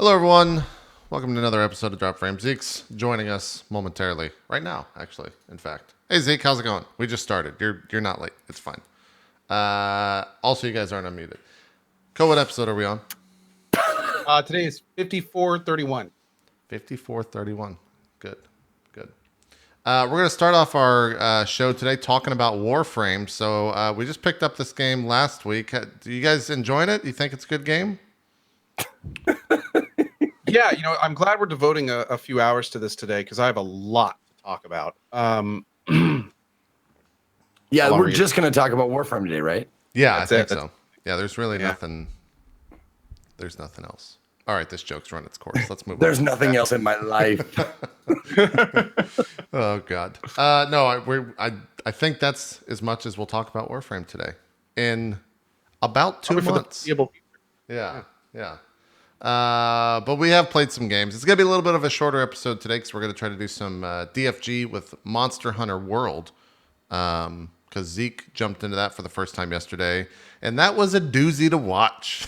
Hello, everyone. Welcome to another episode of Drop Frame. Zeke's joining us momentarily, right now, actually. In fact, hey Zeke, how's it going? We just started. You're not late. It's fine. Also, you guys aren't unmuted. Co, what episode are we on? Today is 5431. 5431. Good. We're going to start off our show today talking about Warframe. So we just picked up this game last week. Do you guys enjoying it? You think it's a good game? Yeah, I'm glad we're devoting a few hours to this today because I have a lot to talk about. Yeah, we're just going to talk about Warframe today, right? Yeah, I think so. Yeah, there's really nothing. There's nothing else. All right, this joke's run its course. Let's move on. There's nothing else in my life. Oh God. No, I think that's as much as we'll talk about Warframe today. In about 2 months. Yeah. But we have played some games. It's gonna be a little bit of a shorter episode today because we're gonna try to do some DFG with Monster Hunter World. Because Zeke jumped into that for the first time yesterday, and that was a doozy to watch.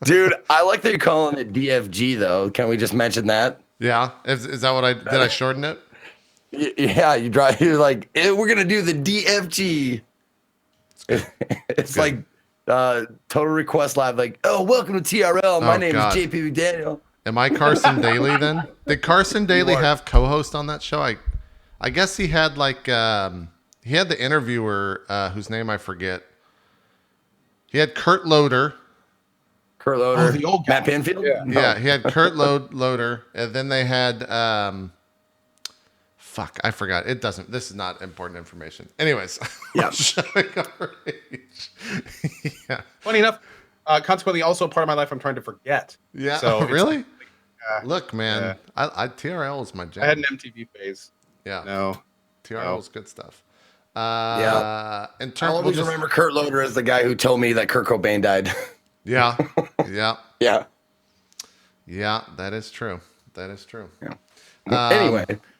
Dude, I like that you're calling it DFG though. Can we just mention that? Yeah, is that what did I shorten it? Yeah, you're like, we're gonna do the DFG. It's like Total Request Live, like, oh, welcome to TRL. My name is JP McDaniel. Am I Carson Daly then? Did Carson Daly have co-host on that show? I guess he had he had the interviewer whose name I forget. He had Kurt Loder. Oh, the old guy. Matt Pinfield? Yeah, he had Kurt Loder, and then they had fuck, I forgot. This is not important information. Anyways, yeah. Showing our age. Yeah. Funny enough, consequently, also a part of my life I'm trying to forget. Yeah. So really? Look, man, I TRL is my jam. I had an MTV phase. Yeah. No. TRL is good stuff. Yeah. I'll always remember Kurt Loder as the guy who told me that Kurt Cobain died. Yeah. Yeah. Yeah, that is true. Yeah.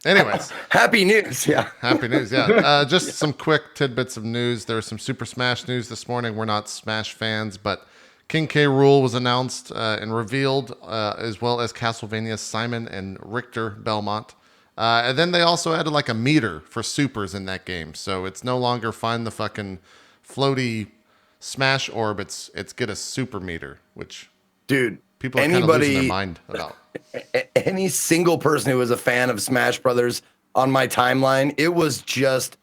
Anyways, happy news. Yeah. Happy news. Yeah. Just some quick tidbits of news. There was some Super Smash news this morning. We're not Smash fans, but King K. Rool was announced and revealed, as well as Castlevania's Simon and Richter Belmont. And then they also added like a meter for supers in that game. So it's no longer find the fucking floaty Smash orb. It's get a super meter, which people are kind of losing their mind about. Any single person who was a fan of Smash Brothers on my timeline, it was just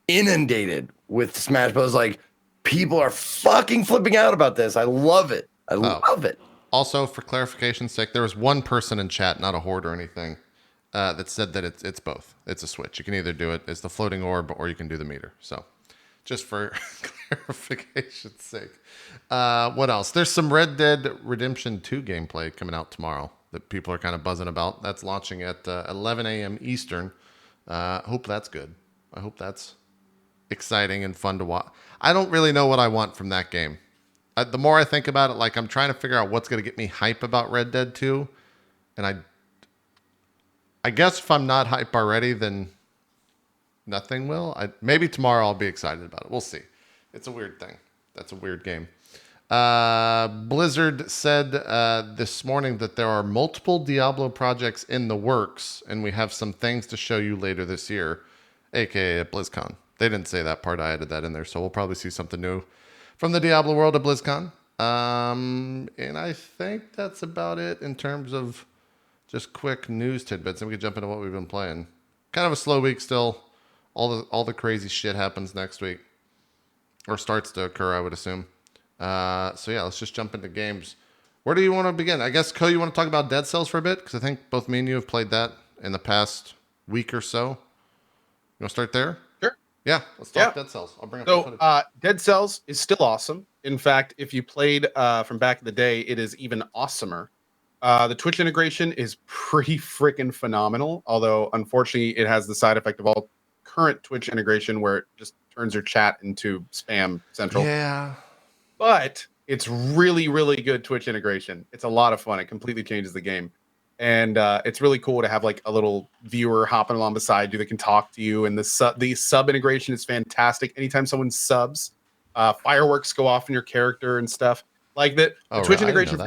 inundated with Smash Brothers. Like, people are fucking flipping out about this. I love it. I love it. Also, for clarification's sake, there was one person in chat, not a horde or anything, that said that it's both. It's a switch. You can either do it as the floating orb or you can do the meter. So, just for clarification's sake. What else? There's some Red Dead Redemption 2 gameplay coming out tomorrow that people are kind of buzzing about. That's launching at 11 a.m. Eastern. Hope that's good. I hope that's exciting and fun to watch. I don't really know what I want from that game. The more I think about it, like I'm trying to figure out what's going to get me hype about Red Dead 2. And I guess if I'm not hype already, then nothing will. Maybe tomorrow I'll be excited about it. We'll see. It's a weird thing. That's a weird game. Blizzard said this morning that there are multiple Diablo projects in the works, and we have some things to show you later this year, aka at BlizzCon. They didn't say that part. I added that in there, so we'll probably see something new from the Diablo world at BlizzCon. And I think that's about it in terms of just quick news tidbits, and we can jump into what we've been playing. Kind of a slow week still. All the crazy shit happens next week, or starts to occur, I would assume. So yeah, let's just jump into games. Where do you want to begin? I guess, Co, you want to talk about Dead Cells for a bit? Because I think both me and you have played that in the past week or so. You want to start there? Sure. Yeah, let's talk Dead Cells. I'll bring up the footage. Dead Cells is still awesome. In fact, if you played from back in the day, it is even awesomer. The Twitch integration is pretty freaking phenomenal, although unfortunately it has the side effect of all current Twitch integration where it just turns your chat into spam central. Yeah. But it's really, really good Twitch integration. It's a lot of fun. It completely changes the game. And it's really cool to have like a little viewer hopping along beside you that can talk to you. And the sub integration is fantastic. Anytime someone subs, fireworks go off in your character and stuff like that. Oh, Twitch right. integration.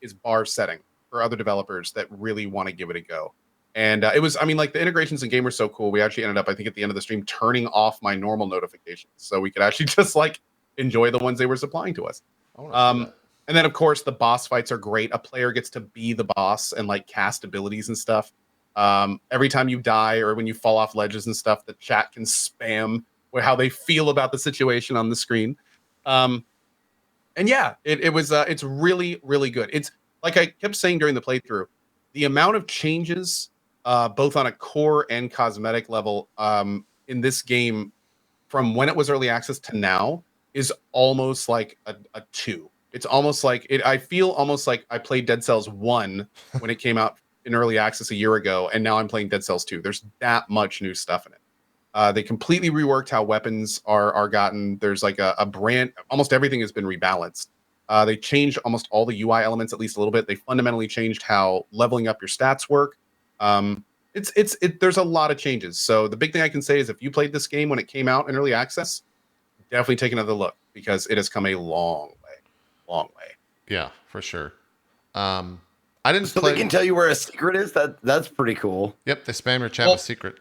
is bar setting for other developers that really want to give it a go. And it was, I mean, like the integrations in game were so cool. We actually ended up, I think, at the end of the stream, turning off my normal notifications so we could actually just like enjoy the ones they were supplying to us. I want to see that. And then, of course, the boss fights are great. A player gets to be the boss and like cast abilities and stuff. Every time you die or when you fall off ledges and stuff, the chat can spam how they feel about the situation on the screen. And yeah, it's really, really good. It's like I kept saying during the playthrough, the amount of changes, both on a core and cosmetic level, in this game from when it was early access to now is almost like a 2. It's almost like I feel almost like I played Dead Cells 1 when it came out in early access a year ago, and now I'm playing Dead Cells 2. There's that much new stuff in it. They completely reworked how weapons are gotten. There's like a brand. Almost everything has been rebalanced. They changed almost all the UI elements at least a little bit. They fundamentally changed how leveling up your stats work. There's a lot of changes. So the big thing I can say is if you played this game when it came out in early access, definitely take another look because it has come a long way. Yeah, for sure. I didn't So play. they can tell you where a secret is. That's pretty cool. Yep, they spam your chat with secret.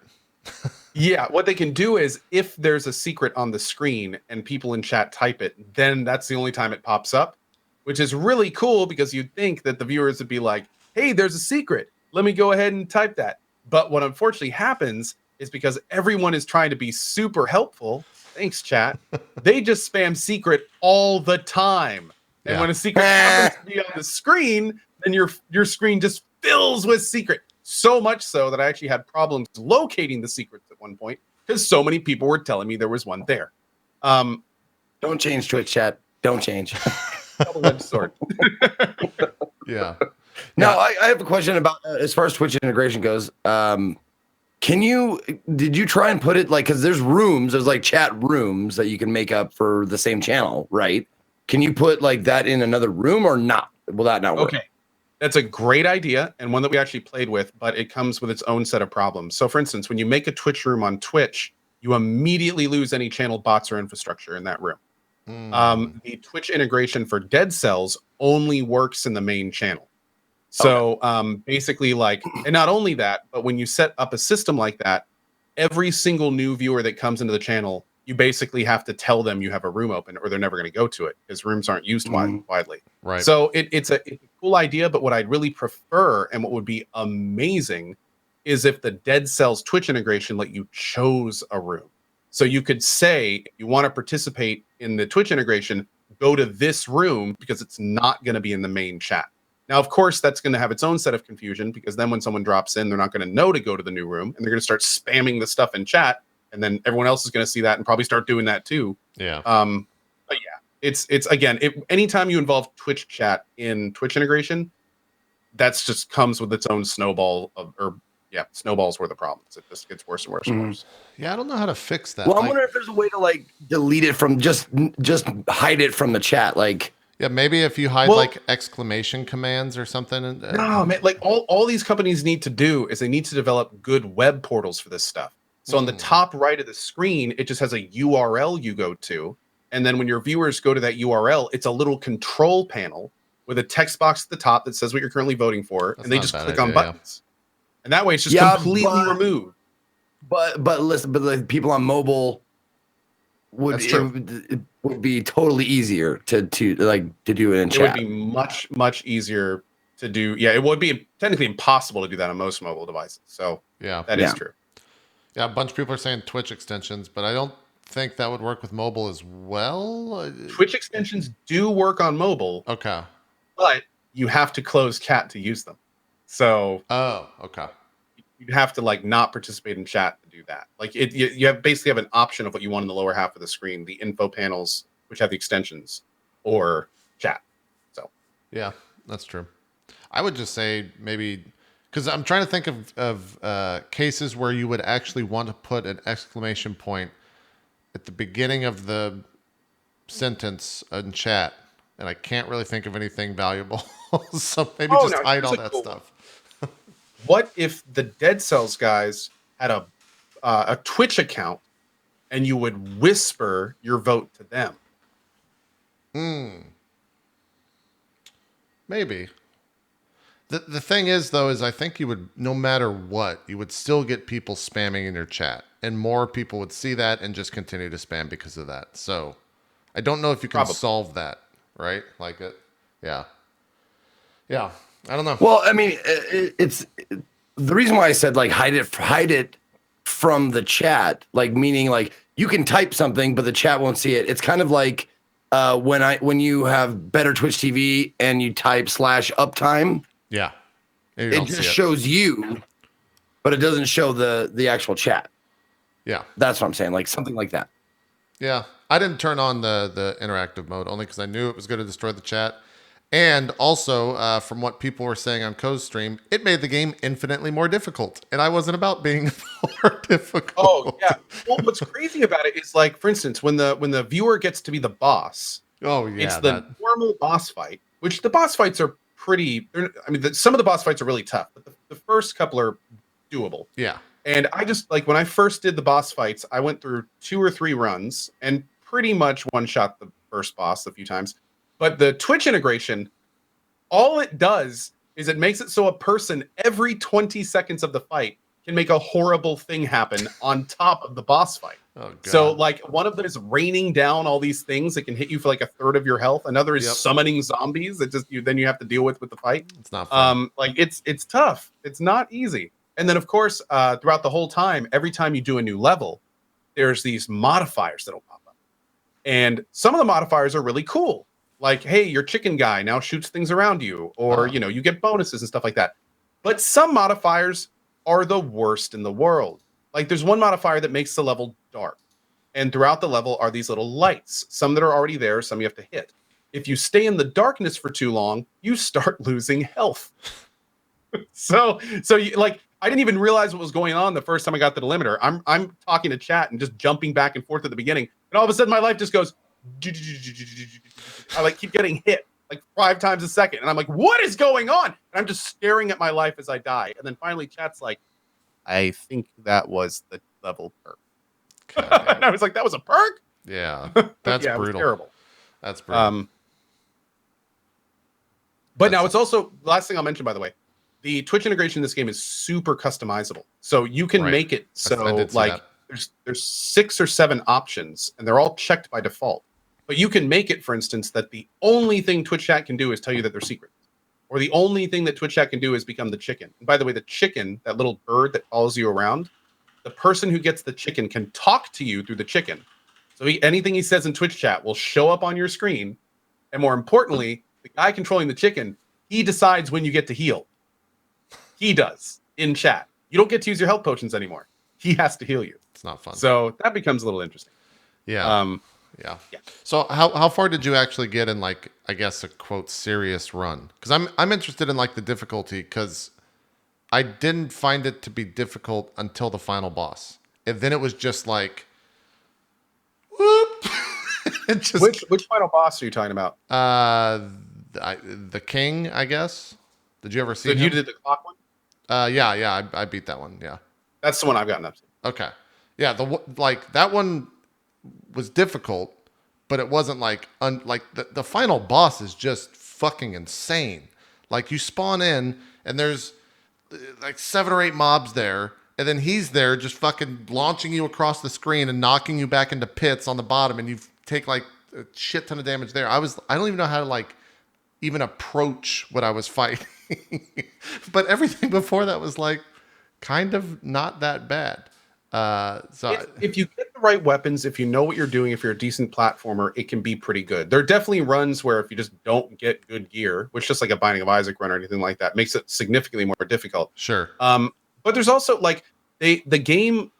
Yeah, what they can do is if there's a secret on the screen and people in chat type it, then that's the only time it pops up, which is really cool because you'd think that the viewers would be like, hey, there's a secret. Let me go ahead and type that. But what unfortunately happens is because everyone is trying to be super helpful, thanks, chat, they just spam secret all the time. And when a secret happens to be on the screen, then your screen just fills with secret. So much so that I actually had problems locating the secrets at one point because so many people were telling me there was one there. Don't change Twitch chat. Don't change. Double-edged sword. Yeah. Now, I have a question about as far as Twitch integration goes. Did you try and put it like, because there's like chat rooms that you can make up for the same channel, right? Can you put like that in another room or not? Will that not work? Okay. That's a great idea and one that we actually played with, but it comes with its own set of problems. So for instance, when you make a Twitch room on Twitch, you immediately lose any channel bots or infrastructure in that room. The Twitch integration for Dead Cells only works in the main channel. So basically like, and not only that, but when you set up a system like that, every single new viewer that comes into the channel, you basically have to tell them you have a room open or they're never going to go to it because rooms aren't used widely. Right. So it's a cool idea, but what I'd really prefer and what would be amazing is if the Dead Cells Twitch integration let you choose a room. So you could say, if you want to participate in the Twitch integration, go to this room because it's not going to be in the main chat. Now, of course, that's going to have its own set of confusion because then when someone drops in, they're not going to know to go to the new room and they're going to start spamming the stuff in chat. And then everyone else is going to see that and probably start doing that too. Yeah. But yeah, it's again, anytime you involve Twitch chat in Twitch integration, that's just comes with its own snowballs worth of problems. It just gets worse and worse and worse. Yeah, I don't know how to fix that. Well, I'm wondering if there's a way to like delete it from just hide it from the chat. Like, yeah, maybe if you hide like exclamation commands or something. No, man, like all these companies need to do is they need to develop good web portals for this stuff. So on the top right of the screen, it just has a URL you go to. And then when your viewers go to that URL, it's a little control panel with a text box at the top that says what you're currently voting for. And they just click on buttons. And that way it's just completely removed. But listen, but the people on mobile it would be totally easier to do it in chat. It would be much easier to do. Yeah, it would be technically impossible to do that on most mobile devices. So yeah, that is true. Yeah, a bunch of people are saying Twitch extensions, but I don't think that would work with mobile as well. Twitch extensions do work on mobile. Okay. But you have to close chat to use them. So okay. You'd have to like not participate in chat to do that. Like you basically have an option of what you want in the lower half of the screen, the info panels, which have the extensions, or chat. So yeah, that's true. I would just say maybe because I'm trying to think of cases where you would actually want to put an exclamation point at the beginning of the sentence in chat, and I can't really think of anything valuable. So maybe just hide all that stuff. What if the Dead Cells guys had a Twitch account and you would whisper your vote to them? Maybe. The thing is, though, is I think you would, no matter what, you would still get people spamming in your chat, and more people would see that and just continue to spam because of that. So I don't know if you can Probably. solve that, right? Like it, yeah, yeah. I don't know. Well, I mean, it's the reason why I said like hide it from the chat, like meaning like you can type something, but the chat won't see it. It's kind of like when you have better Twitch TV and you type /uptime, Yeah, you it don't just see shows you, but it doesn't show the actual chat. Yeah, That's what I'm saying, like something like that. yeah. I didn't turn on the interactive mode only because I knew it was going to destroy the chat. And also, from what people were saying on Co's stream, it made the game infinitely more difficult. And I wasn't about being more difficult. Oh yeah. Well, what's crazy about it is like, for instance, when the viewer gets to be the boss, Oh, yeah. it's the normal boss fight, which the boss fights are pretty. I mean, some of the boss fights are really tough, but the first couple are doable. Yeah. And I just like when I first did the boss fights, I went through 2 or 3 runs and pretty much one shot the first boss a few times. But the Twitch integration, all it does is it makes it so a person every 20 seconds of the fight can make a horrible thing happen on top of the boss fight. Oh, God. So like one of them is raining down all these things that can hit you for like a third of your health. Another is summoning zombies that just then you have to deal with the fight. It's not fun. Like it's tough. It's not easy. And then of course, throughout the whole time, every time you do a new level, there's these modifiers that'll pop up. And some of the modifiers are really cool. Like, hey, your chicken guy now shoots things around you, or you know, you get bonuses and stuff like that. But some modifiers are the worst in the world. Like there's one modifier that makes the level dark. And throughout the level are these little lights, some that are already there, some you have to hit. If you stay in the darkness for too long, you start losing health. so you, like, I didn't even realize what was going on the first time I got the delimiter. I'm talking to chat and just jumping back and forth at the beginning, and all of a sudden my life just goes. I like keep getting hit like 5 times a second, and I'm like, what is going on? And I'm just staring at my life as I die. And then finally, chat's like, I think that was the level perk. And I was like, that was a perk? Yeah, that's yeah, brutal. It was terrible. That's brutal. But now it's also, last thing I'll mention, by the way, the Twitch integration in this game is super customizable. So you can make it so like there's 6 or 7 options, and they're all checked by default. But you can make it, for instance, that the only thing Twitch chat can do is tell you that they're secret. Or the only thing that Twitch chat can do is become the chicken. And by the way, the chicken, that little bird that follows you around, the person who gets the chicken can talk to you through the chicken. So anything he says in Twitch chat will show up on your screen. And more importantly, the guy controlling the chicken, he decides when you get to heal. He does in chat. You don't get to use your health potions anymore. He has to heal you. It's not fun. So that becomes a little interesting. Yeah. Yeah. So how far did you actually get in, like, I guess a quote serious run? Because I'm interested in like the difficulty, because I didn't find it to be difficult until the final boss, and then it was just like, whoop. It just, which final boss are you talking about? The king, I guess. Did you ever see? So you did the clock one? Yeah, I beat that one. Yeah, that's the one I've gotten up to. Okay, yeah, like that one was difficult, but it wasn't like like the final boss is just fucking insane. Like you spawn in and there's like 7 or 8 mobs there, and then he's there just fucking launching you across the screen and knocking you back into pits on the bottom, and you take like a shit ton of damage there. I don't even know how to like even approach what I was fighting. But everything before that was like kind of not that bad. So if you get the right weapons, if you know what you're doing, if you're a decent platformer, it can be pretty good. There are definitely runs where if you just don't get good gear, which just like a Binding of Isaac run or anything like that, makes it significantly more difficult. Sure. But there's also like the game.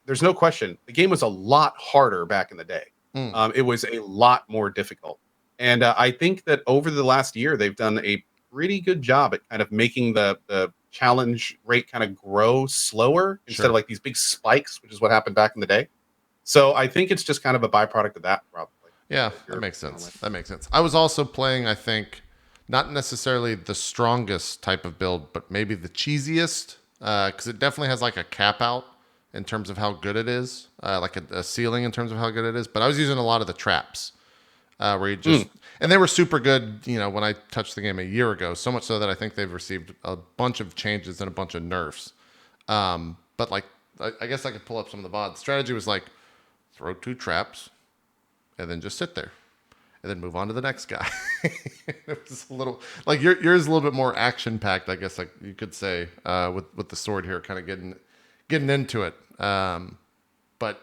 There's no question the game was a lot harder back in the day. It was a lot more difficult, and I think that over the last year they've done a pretty good job at kind of making the challenge rate kind of grow slower instead of like these big spikes, which is what happened back in the day. So I think it's just kind of a byproduct of that, probably. Yeah, that makes sense. That makes sense. I was also playing, I think, not necessarily the strongest type of build, but maybe the cheesiest, because it definitely has like a cap out in terms of how good it is, like a ceiling in terms of how good it is. But I was using a lot of the traps. where you just and they were super good. You know, when I touched the game a year ago, so much so that I think they've received a bunch of changes and a bunch of nerfs. But like, I guess I could pull up some of the VOD. Strategy was like throw 2 traps, and then just sit there, and then move on to the next guy. It was a little like yours is a little bit more action packed, I guess, like you could say, with the sword here, kind of getting into it. But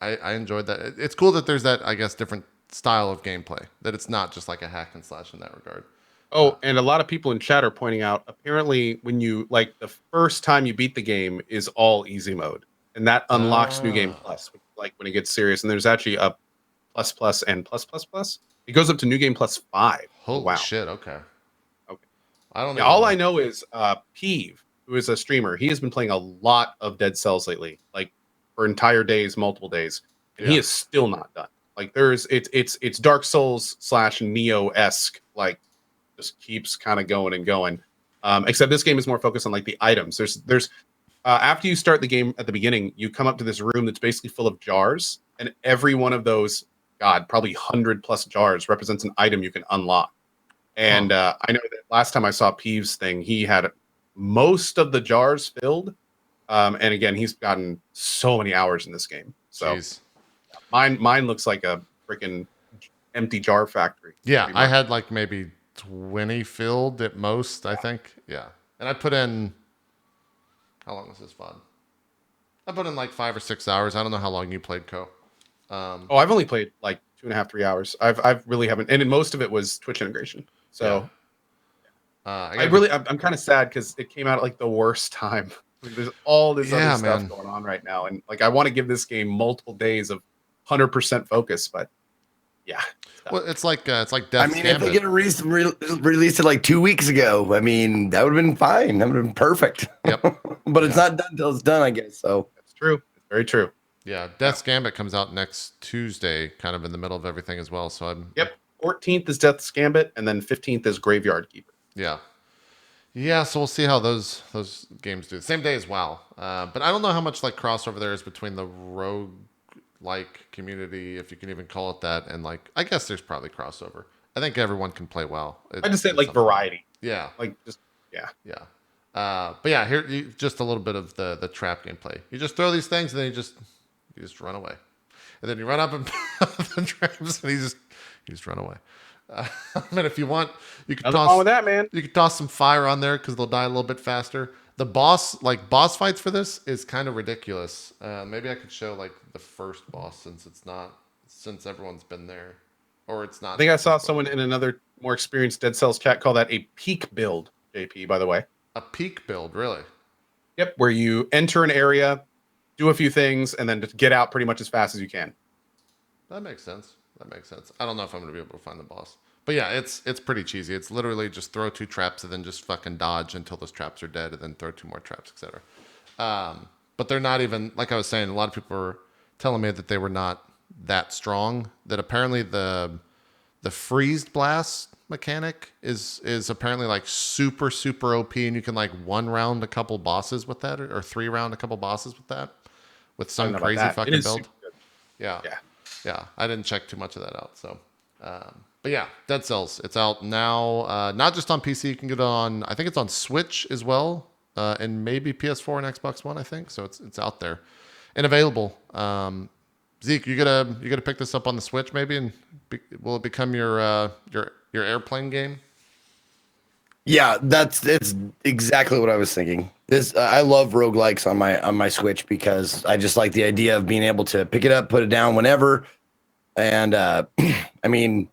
I enjoyed that. It's cool that there's that, I guess, different style of gameplay. That it's not just like a hack and slash in that regard. Oh, and a lot of people in chat are pointing out, apparently when you like the first time you beat the game is all easy mode. And that unlocks New Game Plus, like when it gets serious. And there's actually a plus plus and plus plus plus. It goes up to New Game Plus 5. Holy shit, okay. Okay. I don't know. Yeah, all I know is Peeve, who is a streamer, he has been playing a lot of Dead Cells lately, like for entire days, multiple days. And he is still not done. Like it's Dark Souls / Neo-esque, like just keeps kind of going and going. Except this game is more focused on like the items. There's after you start the game at the beginning, you come up to this room that's basically full of jars, and every one of those, probably 100+ jars represents an item you can unlock. And I know that last time I saw Peeves' thing, he had most of the jars filled. And again, he's gotten so many hours in this game. So Jeez. mine looks like a freaking empty jar factory. Yeah, I had like maybe 20 filled at most, I think. Yeah. And I put in, how long was this VOD? I put in like 5 or 6 hours. I don't know how long you played, Co. I've only played like 2.5, 3 hours. I've really haven't, and most of it was Twitch integration. So I'm kind of sad because it came out at like the worst time. There's all this other stuff going on right now, and like I want to give this game multiple days of 100% focus, but yeah. Well, it's like Death's I mean, if Gambit. they get released it like 2 weeks ago, I mean, that would have been fine. That would have been perfect. Yep. But it's not done until it's done, I guess. So That's true. It's very true. Yeah, Death's Gambit comes out next Tuesday, kind of in the middle of everything as well. So I'm 14th is Death's Gambit, and then 15th is Graveyard Keeper. Yeah, so we'll see how those games do. Same day as WoW. But I don't know how much like crossover there is between the rogue like community, if you can even call it that, and like I guess there's probably crossover. I think everyone can play WoW. I just said like variety. Yeah. Like just Yeah. But yeah, here just a little bit of the trap gameplay. You just throw these things and then you just run away. And then you run up and the traps and you just run away. I mean, if you want, you could nothing wrong with that, man. You could toss some fire on there because they'll die a little bit faster. The boss fights for this is kind of ridiculous. Maybe I could show like the first boss since everyone's been there, or it's not. I think I saw someone in another more experienced Dead Cells chat call that a peak build, JP, by the way. A peak build, really? Yep, where you enter an area, do a few things, and then just get out pretty much as fast as you can. That makes sense. I don't know if I'm going to be able to find the boss. But yeah, it's pretty cheesy. It's literally just throw 2 traps and then just fucking dodge until those traps are dead and then throw 2 more traps, etc. But they're not even, like I was saying, a lot of people were telling me that they were not that strong. That apparently the freezed blast mechanic is apparently like super, super OP, and you can like 1 round a couple bosses with that, or 3 round a couple bosses with that, with some crazy fucking build. Yeah. I didn't check too much of that out. So, but yeah, Dead Cells. It's out now. Not just on PC. You can get it on. I think it's on Switch as well, and maybe PS4 and Xbox One. I think so. It's out there and available. Zeke, you gotta pick this up on the Switch maybe, and will it become your airplane game? yeah, it's exactly what I was thinking. I love roguelikes on my Switch because I just like the idea of being able to pick it up, put it down whenever. And I mean,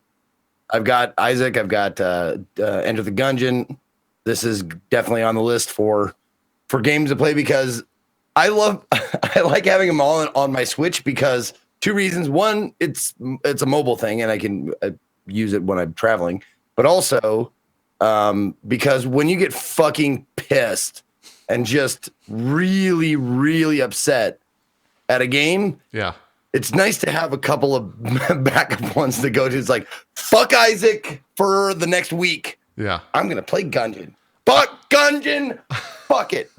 I've got Isaac, I've got Enter the Gungeon. This is definitely on the list for games to play because I like having them all on my Switch because 2 reasons. One, it's a mobile thing and I can use it when I'm traveling, but also because when you get fucking pissed and just really, really upset at a game, it's nice to have a couple of backup ones to go to. It's like, fuck Isaac for the next week. Yeah. I'm going to play Gungeon. Fuck Gungeon. Fuck it.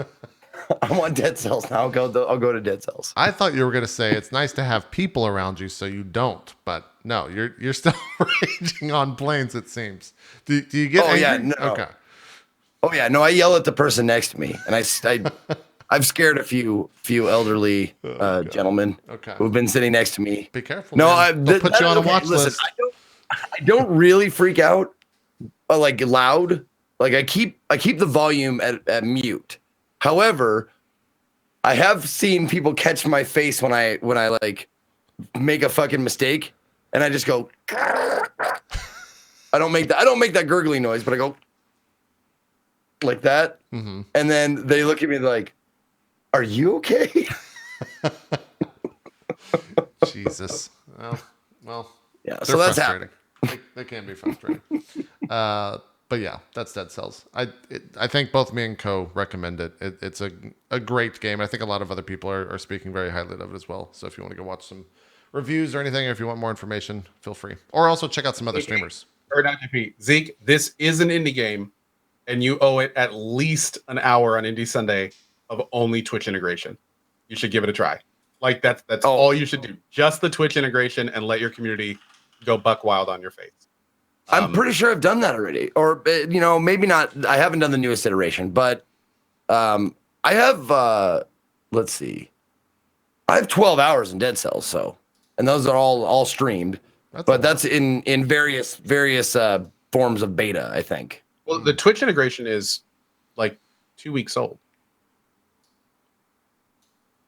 I'm on Dead Cells now. I'll go to Dead Cells. I thought you were going to say it's nice to have people around you so you don't, but No, you're still raging on planes. It seems. Do you get? Oh, angry? yeah, no. Okay. Oh yeah, no, I yell at the person next to me, and I've scared a few elderly gentlemen Okay. who've been sitting next to me. Be careful. No, man. They'll put you on a watch list. I don't really freak out like loud. Like I keep the volume at mute. However, I have seen people catch my face when I like make a fucking mistake, and I just go. I don't make that gurgly noise, but I go like that, and then they look at me like, "Are you okay?" Jesus. Well. Yeah. So that's frustrating. They can be frustrating. But yeah, that's Dead Cells. I think both me and Co recommend it. It's a great game. I think a lot of other people are speaking very highly of it as well. So if you want to go watch some reviews or anything, or if you want more information, feel free. Or also check out some other streamers. Or not JP. Zeke, this is an indie game, and you owe it at least an hour on Indie Sunday of only Twitch integration. You should give it a try. Like that's all you should do. Just the Twitch integration, and let your community go buck wild on your face. I'm pretty sure I've done that already, or maybe not. I haven't done the newest iteration, but I have. Let's see, I have 12 hours in Dead Cells, and those are all streamed. That's in various forms of beta, I think. Well, the Twitch integration is like 2 weeks old.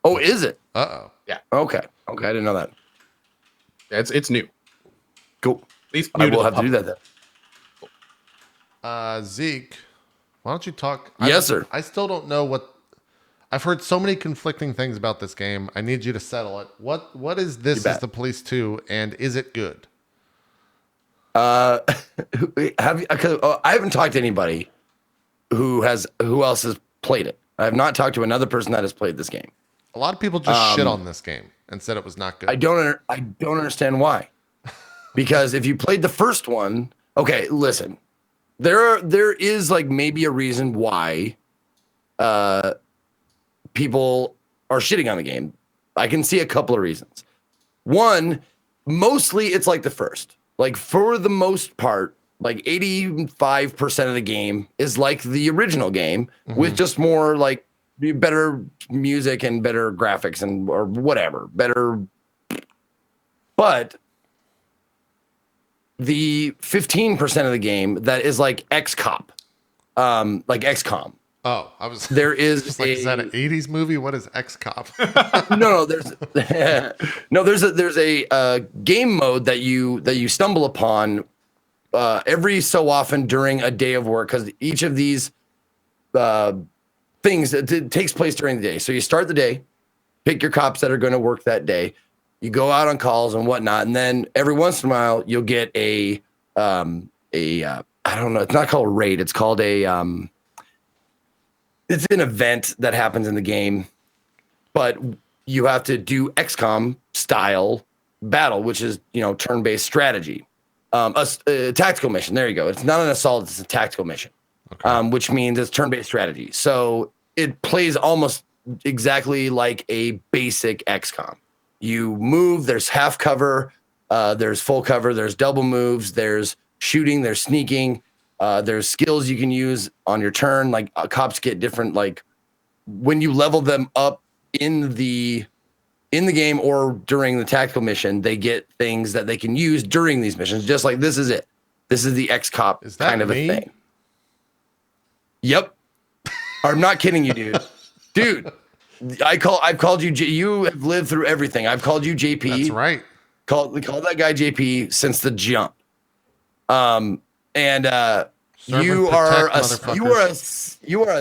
Oh, is it? Uh-oh. Yeah. Okay. I didn't know that. Yeah, it's new. Cool. At least I will have to do that then. Zeke, why don't you talk? Yes, sir. I still don't know what. I've heard so many conflicting things about this game. I need you to settle it. What is This Is the Police 2, and is it good? I haven't talked to anybody who else has played it. I have not talked to another person that has played this game. A lot of people just shit on this game and said it was not good. I don't understand why. Because if you played the first one, okay, listen. There is like maybe a reason why people are shitting on the game. I can see a couple of reasons. One, mostly it's like the first. Like for the most part, like 85% of the game is like the original game with just more like better music and better graphics and or whatever. Better. But the 15% of the game that is like XCOP, like XCOM. Oh, I was. There is just like, is that an '80s movie? What is XCOP? No, there's a game mode that you stumble upon every so often during a day of work, because each of these things it takes place during the day. So you start the day, pick your cops that are going to work that day. You go out on calls and whatnot, and then every once in a while you'll get a I don't know. It's not called a raid. It's called a it's an event that happens in the game, but you have to do XCOM style battle, which is, turn-based strategy. A tactical mission. There you go. It's not an assault. It's a tactical mission, which means it's turn-based strategy. So it plays almost exactly like a basic XCOM. You move, there's half cover, there's full cover, there's double moves, there's shooting, there's sneaking. There's skills you can use on your turn. Like cops get different, like when you level them up in the game or during the tactical mission, they get things that they can use during these missions. Just like this is it. This is the X-Cop kind of a thing. Yep. I'm not kidding you, dude. Dude, I've called you. You have lived through everything. I've called you JP. That's right. Call that guy JP since the jump. You are a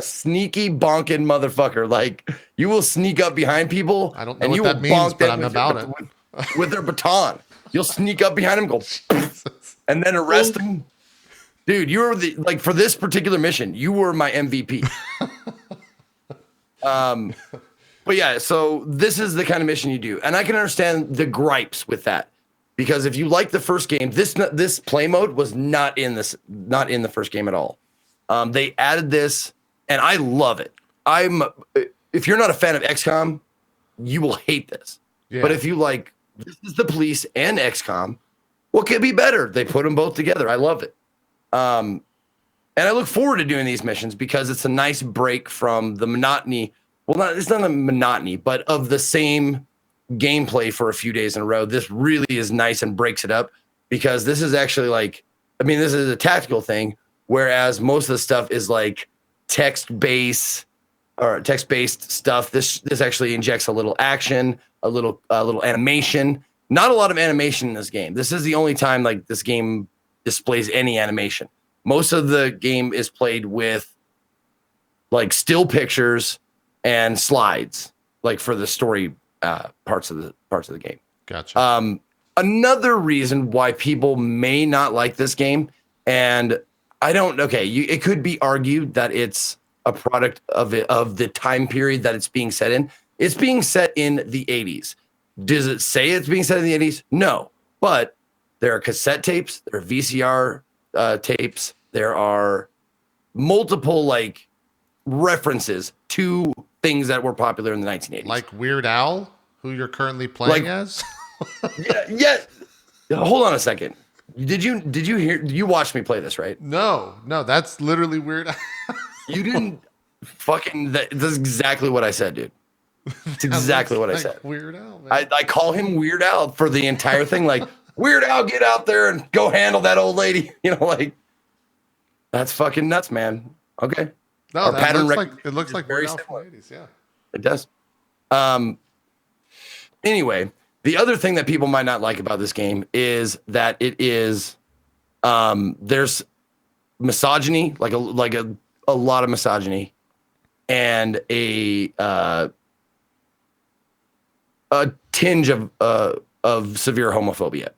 sneaky bonking motherfucker. Like you will sneak up behind people. I don't know what that means, but I'm about it. With their baton, you'll sneak up behind them, go, and then arrest them. Dude, you were for this particular mission, you were my MVP. But yeah, so this is the kind of mission you do, and I can understand the gripes with that. Because if you like the first game, this play mode was not in the first game at all. They added this, and I love it. If you're not a fan of XCOM, you will hate this. Yeah. But if you like, This Is the Police and XCOM, What could be better? They put them both together. I love it. And I look forward to doing these missions because it's a nice break from the monotony. Well, it's not a monotony, but of the same gameplay for a few days in a row. This really is nice and breaks it up because this is actually like, I mean, this is a tactical thing, whereas most of the stuff is like text-based stuff. This actually injects a little action, a little animation. Not a lot of animation in this game. This is the only time like this game displays any animation. Most of the game is played with like still pictures and slides, like for the story parts of the game. Gotcha. Another reason why people may not like this game, and I don't. Okay, it could be argued that it's a product of the time period that it's being set in. It's being set in the 80s. Does it say it's being set in the 80s? No, but there are cassette tapes, there are VCR tapes, there are multiple like references to things that were popular in the 1980s. Like Weird Al, who you're currently playing as? Yeah. Hold on a second. Did you watch me play this, right? No, that's literally Weird Al. You didn't fucking, that's exactly what I said, dude. It's exactly what I said. Weird Al, man. I call him Weird Al for the entire thing. Like, Weird Al, get out there and go handle that old lady. You know, like, that's fucking nuts, man. Okay. No, it looks like very Weird Al similar. from the 80s, yeah. It does. Anyway, the other thing that people might not like about this game is that it is there's misogyny, like a lot of misogyny, and a tinge of severe homophobia.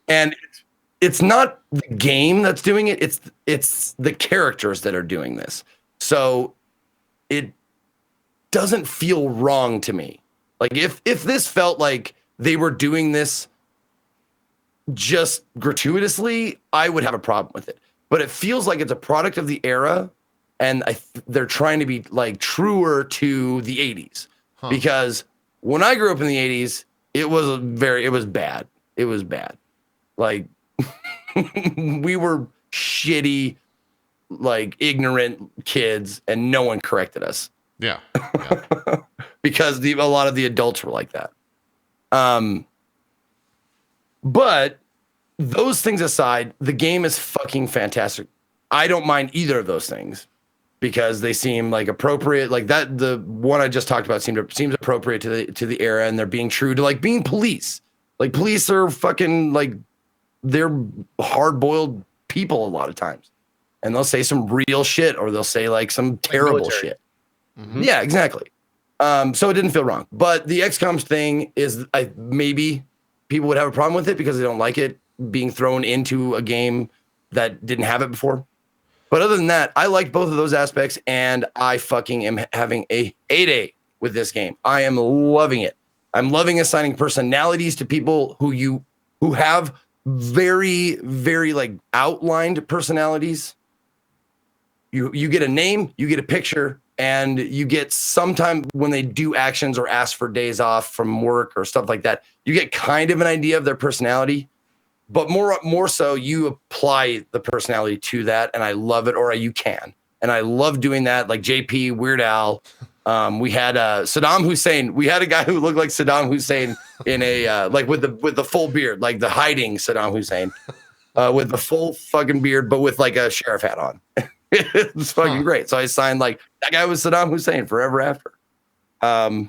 And it's not the game that's doing it, it's the characters that are doing this. So it doesn't feel wrong to me. Like if this felt like they were doing this just gratuitously, I would have a problem with it. But it feels like it's a product of the era, and they're trying to be like truer to the 80s. Because when I grew up in the 80s, it was bad. It was bad. Like we were shitty, like ignorant kids, and no one corrected us. Yeah. Because a lot of the adults were like that. But those things aside, the game is fucking fantastic. I don't mind either of those things because they seem like appropriate. Like that, the one I just talked about seems appropriate to the era, and they're being true to like being police. Like police are fucking like they're hard-boiled people a lot of times, and they'll say some real shit or they'll say like some terrible shit. Mm-hmm. Yeah, exactly. So it didn't feel wrong. But the XCOM thing is, maybe people would have a problem with it because they don't like it being thrown into a game that didn't have it before. But other than that, I like both of those aspects, and I fucking am having a heyday with this game. I am loving it. I'm loving assigning personalities to people who have very, very like outlined personalities. You get a name, you get a picture, and you get sometime when they do actions or ask for days off from work or stuff like that, you get kind of an idea of their personality. But more so, you apply the personality to that, and I love it, or you can. And I love doing that, like JP, Weird Al. We had Saddam Hussein. We had a guy who looked like Saddam Hussein in a like with the full beard, like the hiding Saddam Hussein, with the full fucking beard, but with like a sheriff hat on. It's fucking great. So I signed like that guy was Saddam Hussein forever after. Yeah,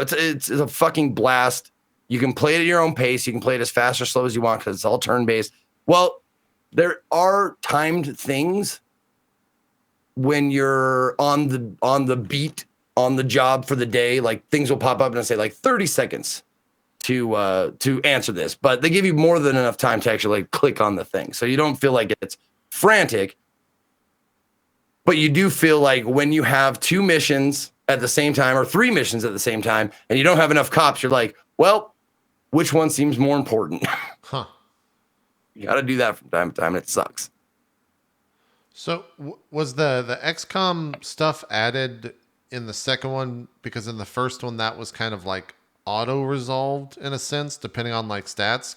it's a fucking blast. You can play it at your own pace. You can play it as fast or slow as you want because it's all turn-based. Well, there are timed things when you're on the beat, on the job for the day. Like things will pop up and say like 30 seconds to answer this, but they give you more than enough time to actually like click on the thing, so you don't feel like it's frantic. But you do feel like when you have 2 missions at the same time or 3 missions at the same time, and you don't have enough cops, you're like, well, which one seems more important? You got to do that from time to time, and it sucks. So was the XCOM stuff added in the second one? Because in the first one, that was kind of like auto resolved in a sense, depending on like stats,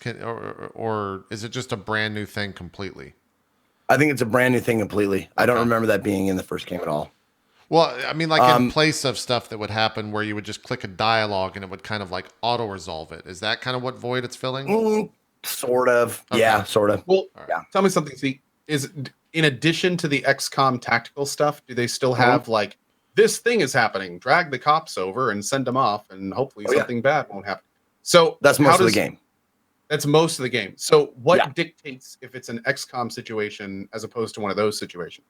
or is it just a brand new thing completely? I think it's a brand new thing completely. I don't Okay. remember that being in the first game at all. Well, I mean, like in place of stuff that would happen where you would just click a dialogue and it would kind of like auto resolve it. Is that kind of what void it's filling? Sort of. Okay. Yeah, sort of. Well, Yeah. tell me something. See, is in addition to the XCOM tactical stuff, do they still have like this thing is happening? Drag the cops over and send them off, and hopefully something bad won't happen. So that's most of the game. That's most of the game. So what dictates if it's an XCOM situation as opposed to one of those situations?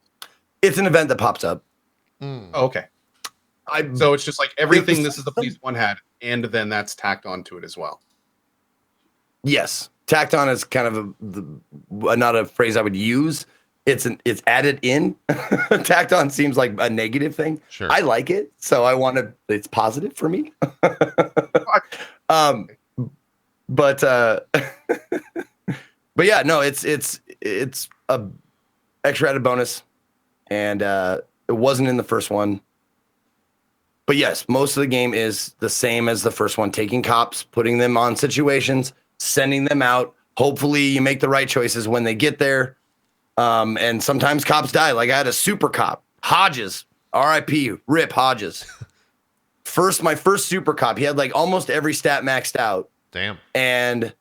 It's an event that pops up. Oh, okay. So it's just like everything This Is the Police 1 had, and then that's tacked onto it as well. Yes. Tacked on is kind of not a phrase I would use. It's added in. Tacked on seems like a negative thing. Sure. I like it, so I want to. It's positive for me. But yeah, no, it's a extra added bonus, and it wasn't in the first one. But yes, most of the game is the same as the first one, taking cops, putting them on situations, sending them out. Hopefully you make the right choices when they get there. And sometimes cops die. Like I had a super cop, Hodges, RIP, rip Hodges. My first super cop, he had like almost every stat maxed out. Damn. And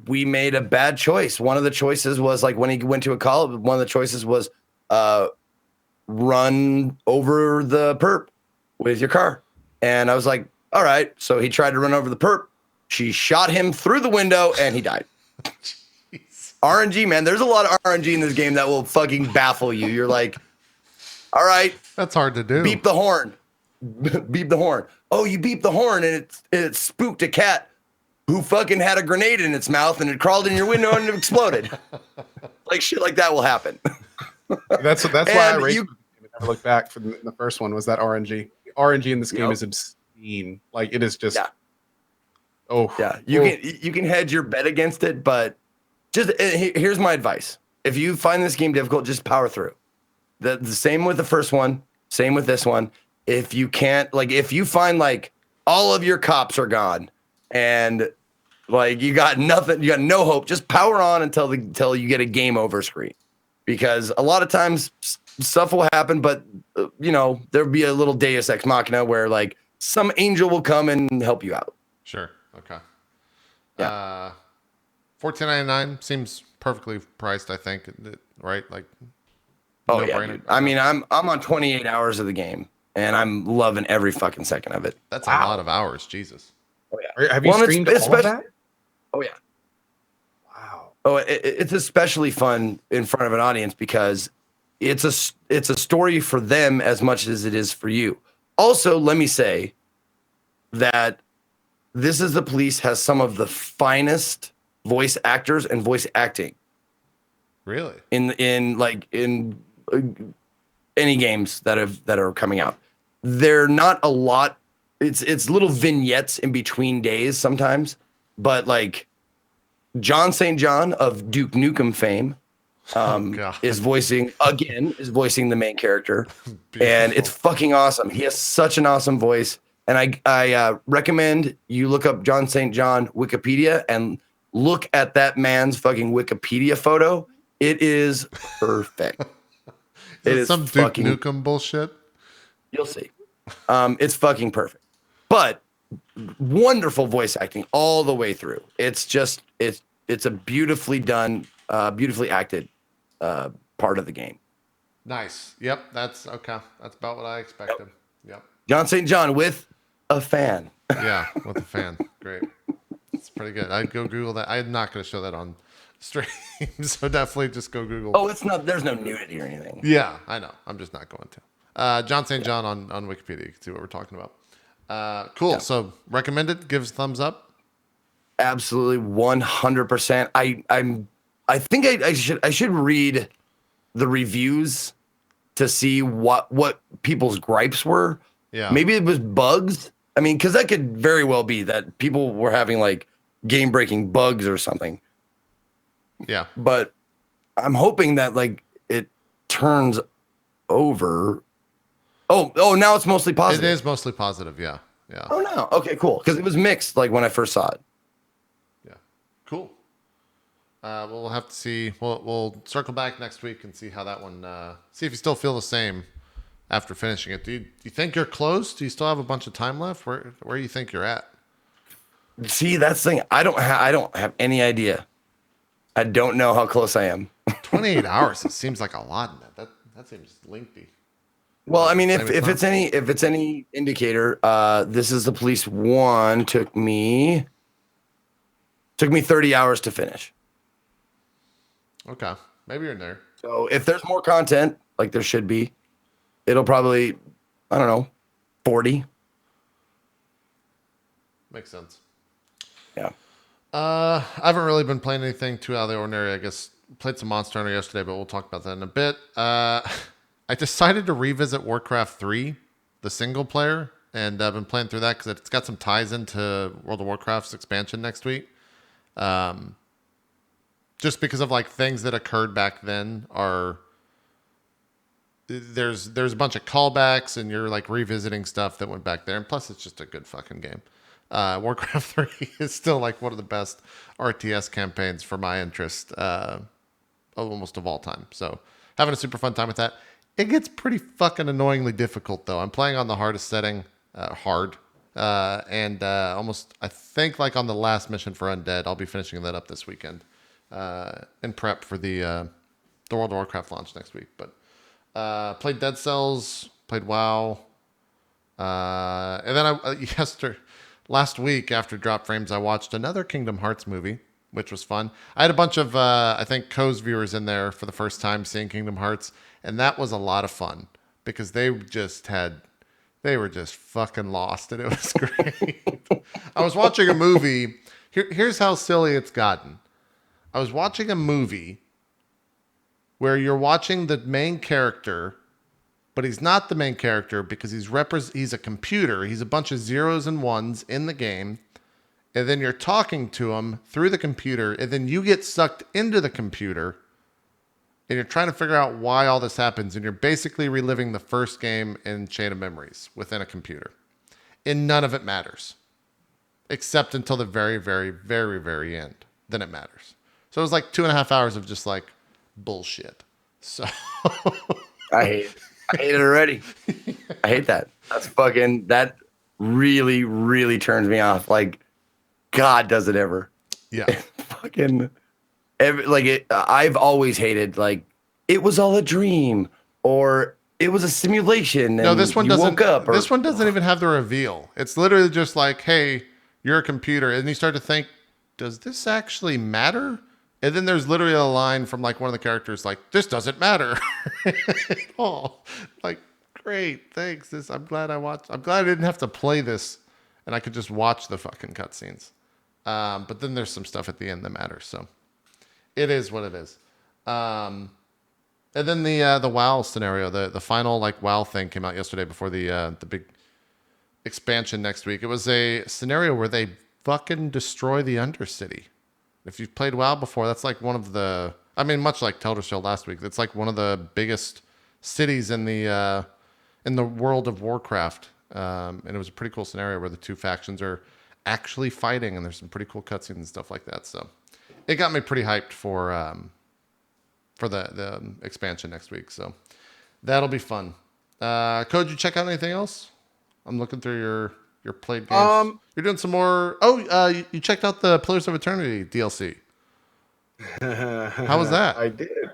we made a bad choice. One of the choices was like when he went to a call, one of the choices was run over the perp with your car. And I was like, all right. So he tried to run over the perp. She shot him through the window and he died. RNG, man. There's a lot of RNG in this game that will fucking baffle you. You're like, all right. That's hard to do. Beep the horn. Beep the horn. Oh, you beep the horn and it spooked a cat who fucking had a grenade in its mouth and it crawled in your window and it exploded. Like shit like that will happen. That's why I raced and never looked back from the first one was that RNG. RNG in this game is obscene. Like it is just you can hedge your bet against it, but just here's my advice. If you find this game difficult, just power through. The same with the first one, same with this one. If you can't, like if you find like all of your cops are gone and like you got nothing, you got no hope, just power on until you get a game over screen. Because a lot of times stuff will happen, but there'll be a little Deus Ex Machina where like some angel will come and help you out. Sure. Okay. Yeah. $14.99 seems perfectly priced, I think. Right? Like. Oh yeah. Dude. I mean, I'm on 28 hours of the game, and I'm loving every fucking second of it. That's a lot of hours. Jesus. Oh yeah. Have you streamed all of that? Oh yeah. Wow. Oh, it's especially fun in front of an audience because it's a story for them as much as it is for you. Also, let me say that This Is the Police has some of the finest voice actors and voice acting. Really? In any games that are coming out. They're not a lot. It's little vignettes in between days sometimes, but like John St. John of Duke Nukem fame is voicing the main character. And it's fucking awesome. He has such an awesome voice. And I recommend you look up John St. John Wikipedia and look at that man's fucking Wikipedia photo. It is perfect. It is some Duke Nukem bullshit. You'll see. It's fucking perfect. But wonderful voice acting all the way through. It's just it's a beautifully done, beautifully acted part of the game. Nice. Yep, that's okay. That's about what I expected. Yep. John St. John with a fan. Yeah, with a fan. Great. It's pretty good. I'd go Google that. I'm not going to show that on stream, so definitely just go Google. Oh, it's not. There's no nudity or anything. Yeah, I know. I'm just not going to. John St. John on Wikipedia. You can see what we're talking about. Cool. Yeah. So recommended. Gives thumbs up. Absolutely, 100%. I think I should read the reviews to see what people's gripes were. Yeah. Maybe it was bugs. I mean, because that could very well be that people were having like game-breaking bugs or something. Yeah. But I'm hoping that like it turns over. Oh, now it's mostly positive. It is mostly positive, yeah. Yeah. Oh no. Okay, cool. Because it was mixed like when I first saw it. Yeah. Cool. We'll have to see. We'll circle back next week and see how that one. See if you still feel the same after finishing it. Do you think you're close? Do you still have a bunch of time left? Where do you think you're at? See, that's the thing. I don't have any idea. I don't know how close I am. 28 hours. It seems like a lot in that. That seems lengthy. Well, I mean, if Maybe it's any indicator, this is the police one. Took me 30 hours to finish. Okay, maybe you're in there. So if there's more content, like there should be, it'll probably, I don't know, 40. Makes sense. Yeah. I haven't really been playing anything too out of the ordinary. I guess played some Monster Hunter yesterday, but we'll talk about that in a bit. I decided to revisit Warcraft 3, the single player, and I've been playing through that because it's got some ties into World of Warcraft's expansion next week. Just because of like things that occurred back then are there's a bunch of callbacks and you're like revisiting stuff that went back there, and plus it's just a good fucking game. Warcraft 3 is still like one of the best RTS campaigns for my interest, almost of all time. So having a super fun time with that. It gets pretty fucking annoyingly difficult though. I'm playing on the hardest setting, hard, and almost I think like on the last mission for Undead. I'll be finishing that up this weekend, in prep for the World of Warcraft launch next week. But played Dead Cells, played WoW, and then last week after Drop Frames, I watched another Kingdom Hearts movie, which was fun. I had a bunch of I think Co's viewers in there for the first time seeing Kingdom Hearts, and that was a lot of fun because they were just fucking lost, and it was great. I was watching a movie. Here's how silly it's gotten. I was watching a movie where you're watching the main character, but he's not the main character because he's a computer. He's a bunch of zeros and ones in the game. And then you're talking to him through the computer, and then you get sucked into the computer, and you're trying to figure out why all this happens, and you're basically reliving the first game in Chain of Memories within a computer. And none of it matters. Except until the very, very, very, very end. Then it matters. So it was like 2.5 hours of just like bullshit. So I hate it already. I hate that. That really, really turns me off. Like, God does it ever. Yeah. I've always hated, like, it was all a dream or it was a simulation. No, this one doesn't. Woke up this one doesn't even have the reveal. It's literally just like, hey, you're a computer. And you start to think, does this actually matter? And then there's literally a line from like one of the characters like, this doesn't matter at all. Like, great, thanks. I'm glad I didn't have to play this and I could just watch the fucking cutscenes. But then there's some stuff at the end that matters. So it is what it is. And then the WoW scenario, the final like WoW thing came out yesterday before the big expansion next week. It was a scenario where they fucking destroy the Undercity. If you've played WoW before, that's like one of the, I mean, much like Telder Show last week, it's like one of the biggest cities in the world of Warcraft. And it was a pretty cool scenario where the two factions are actually fighting, and there's some pretty cool cutscenes and stuff like that. So it got me pretty hyped for the expansion next week. So that'll be fun. Code, you check out anything else? I'm looking through your played games. You're doing some more. Oh, you checked out the Pillars of Eternity DLC. How was that? I did.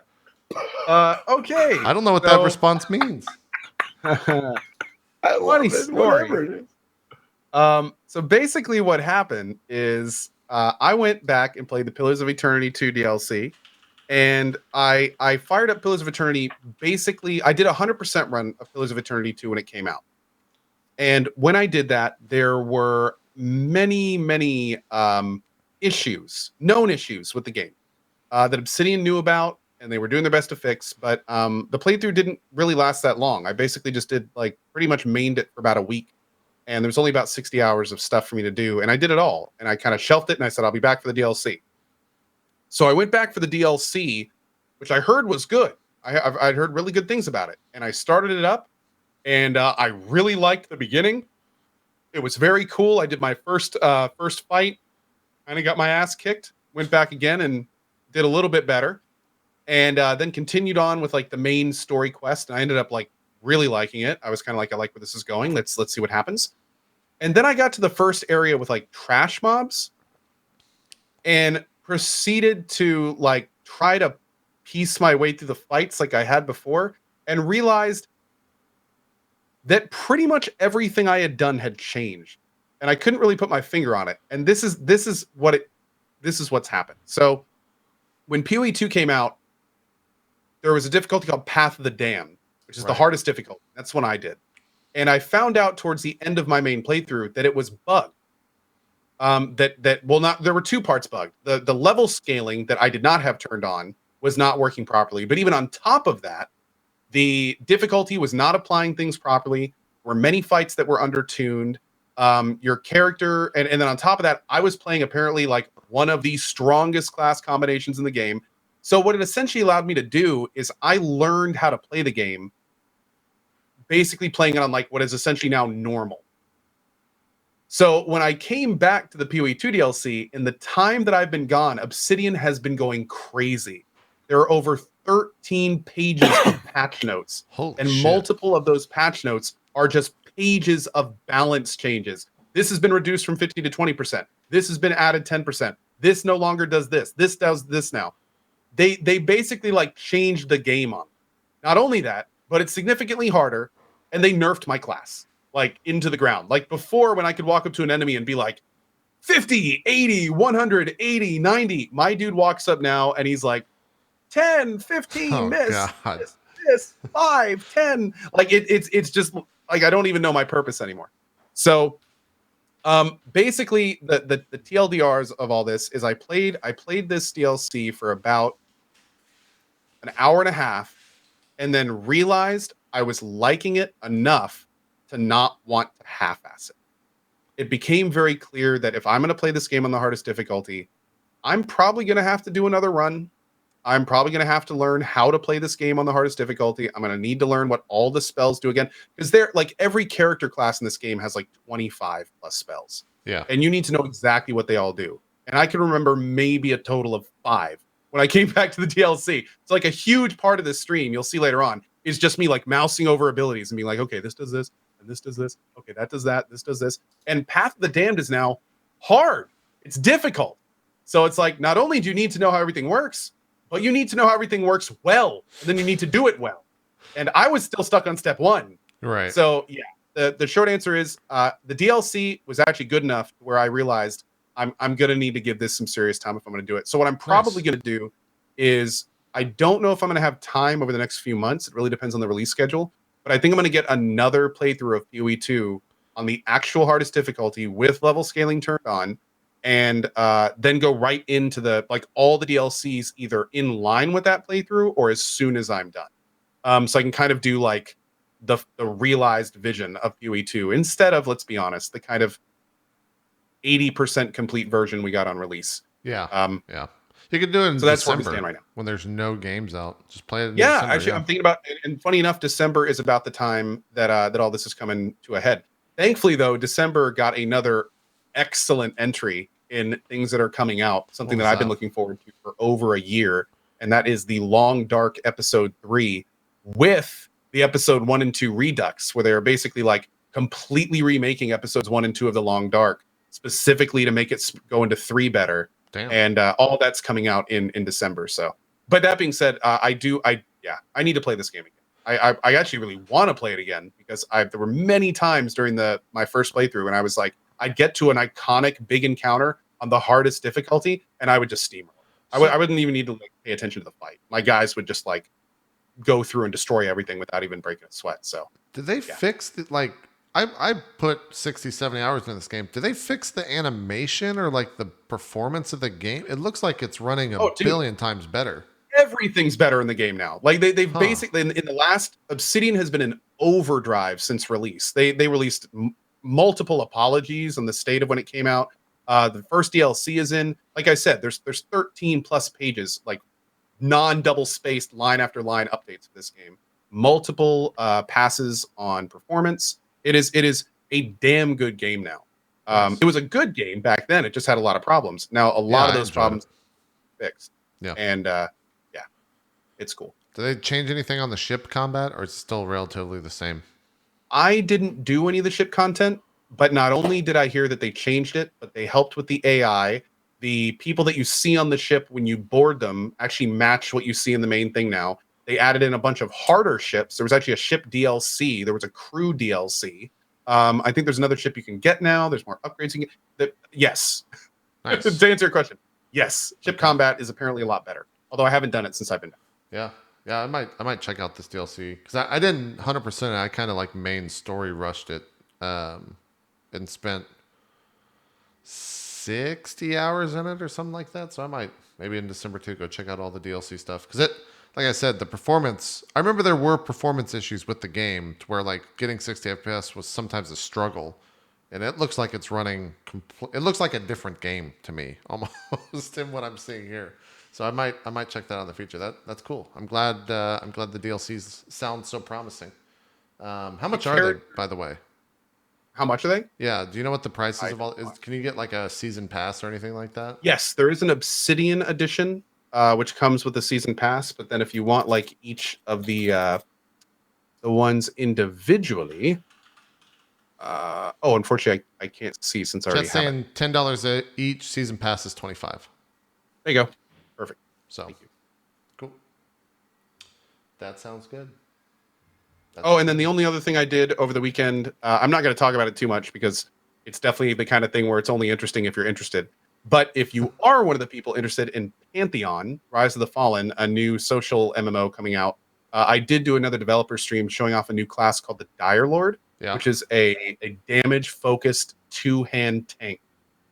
Okay. I don't know what that response means. Funny story. So basically what happened is I went back and played the Pillars of Eternity 2 DLC, and I fired up Pillars of Eternity. Basically, I did a 100% run of Pillars of Eternity 2 when it came out. And when I did that, there were many known issues with the game that Obsidian knew about, and they were doing their best to fix. But the playthrough didn't really last that long. I basically just did like pretty much mained it for about a week. And there was only about 60 hours of stuff for me to do. And I did it all. And I kind of shelved it, and I said, I'll be back for the DLC. So I went back for the DLC, which I heard was good. I'd heard really good things about it. And I started it up, and I really liked the beginning. It was very cool. I did my first fight, kind of got my ass kicked, went back again and did a little bit better, and then continued on with like the main story quest. And I ended up like really liking it. I was kind of like, I like where this is going. Let's see what happens. And then I got to the first area with like trash mobs, and proceeded to like try to piece my way through the fights like I had before, and realized that pretty much everything I had done had changed, and I couldn't really put my finger on it. And this is what's happened. So when PoE 2 came out, there was a difficulty called Path of the Damned, which is the hardest difficulty. That's one I did. And I found out towards the end of my main playthrough that it was bugged. There were two parts bugged. The level scaling that I did not have turned on was not working properly. But even on top of that, the difficulty was not applying things properly. There were many fights that were undertuned. Your character, and then on top of that, I was playing apparently like one of the strongest class combinations in the game. So what it essentially allowed me to do is I learned how to play the game, basically playing it on like what is essentially now normal. So when I came back to the PoE 2 DLC, in the time that I've been gone, Obsidian has been going crazy. There are over 13 pages of patch notes. Holy and shit. Multiple of those patch notes are just pages of balance changes. This has been reduced from 50 to 20%. This has been added 10%. This no longer does this. This does this now. They basically like changed the game on. Not only that, but it's significantly harder, and they nerfed my class like into the ground. Like before, when I could walk up to an enemy and be like 50, 80, 100, 80, 90, my dude walks up now and he's like 10, 15, miss, 5, 10. Like it's just like I don't even know my purpose anymore. So basically the TLDRs of all this is I played this DLC for about an hour and a half, and then realized I was liking it enough to not want to half-ass it. It became very clear that if I'm going to play this game on the hardest difficulty, I'm probably going to have to do another run. I'm probably going to have to learn how to play this game on the hardest difficulty. I'm going to need to learn what all the spells do again, because they're like every character class in this game has like 25 plus spells. Yeah. And you need to know exactly what they all do. And I can remember maybe a total of 5 when I came back to the DLC. It's like a huge part of this stream, you'll see later on, is just me like mousing over abilities and being like, okay, this does this, and this does this. Okay, that does that. This does this. And Path of the Damned is now hard. It's difficult. So it's like, not only do you need to know how everything works, but you need to know how everything works well, and then you need to do it well. And I was still stuck on step 1. Right. So yeah, the short answer is the DLC was actually good enough where I realized I'm gonna need to give this some serious time if I'm gonna do it. So what I'm probably gonna do is, I don't know if I'm gonna have time over the next few months. It really depends on the release schedule. But I think I'm gonna get another playthrough of PoE 2 on the actual hardest difficulty with level scaling turned on, and then go right into the like all the DLCs either in line with that playthrough or as soon as I'm done. So I can kind of do like the realized vision of PoE 2 instead of, let's be honest, the kind of 80% complete version we got on release. Yeah. Yeah. You could do it in so that's December where we stand right now. when there's no games out. Just play it in Yeah, December, actually, I'm thinking about, and funny enough, December is about the time that that all this is coming to a head. Thankfully, though, December got another excellent entry in things that are coming out, something that I've been looking forward to for over a year, and that is the Long Dark Episode 3 with the Episode 1 and 2 Redux, where they're basically like completely remaking Episodes 1 and 2 of the Long Dark, specifically to make it go into 3 better. Damn. And all that's coming out in December. So, but that being said, I need to play this game again. I actually really want to play it again, because there were many times during my first playthrough when I was like, I'd get to an iconic big encounter on the hardest difficulty, and I would just steamroll. I wouldn't even need to like pay attention to the fight. My guys would just like go through and destroy everything without even breaking a sweat. So did they fix the, like, I put 60, 70 hours into this game. Did they fix the animation or like the performance of the game? It looks like it's running a billion times better. Everything's better in the game now. Like they've basically in the last, Obsidian has been in overdrive since release. They released multiple apologies on the state of when it came out. The first DLC is in. Like I said, there's 13 plus pages, like non-double spaced line after line updates for this game. Multiple passes on performance. It is a damn good game now. Nice. It was a good game back then. It just had a lot of problems. Now a lot of I those enjoyed problems it. fixed. Yeah. And yeah, it's cool. Do they change anything on the ship combat, or it's still relatively the same? I didn't do any of the ship content, but not only did I hear that they changed it, but they helped with the AI. The people that you see on the ship when you board them actually match what you see in the main thing now. They added in a bunch of harder ships. There was actually a ship DLC. There was a crew DLC. I think there's another ship you can get now. There's more upgrades you can get. Yes. Nice. To answer your question, yes. Ship Okay. combat is apparently a lot better. Although I haven't done it since I've been Yeah. Yeah, I might check out this DLC because I didn't 100%. I kind of like main story rushed it, and spent 60 hours in it or something like that. So I might maybe in December too go check out all the DLC stuff because it, like I said, the performance. I remember there were performance issues with the game to where like getting 60 FPS was sometimes a struggle, and it looks like it's running. It looks like a different game to me almost in what I'm seeing here. So I might check that out in the future. That's cool. I'm glad the DLCs sound so promising. How much are they, by the way? How much are they? Yeah. Do you know what the prices of all is? Can you get like a season pass or anything like that? Yes, there is an Obsidian edition, which comes with the season pass. But then if you want like each of the ones individually, unfortunately I can't see since I already Just have saying it. $10 each. Season pass is 25. There you go. Perfect. So Thank you. cool. That sounds good. And then the only other thing I did over the weekend, I'm not going to talk about it too much because it's definitely the kind of thing where it's only interesting if you're interested. But if you are one of the people interested in Pantheon, Rise of the Fallen, a new social MMO coming out, I did do another developer stream showing off a new class called the Dire Lord, which is a damage-focused two-hand tank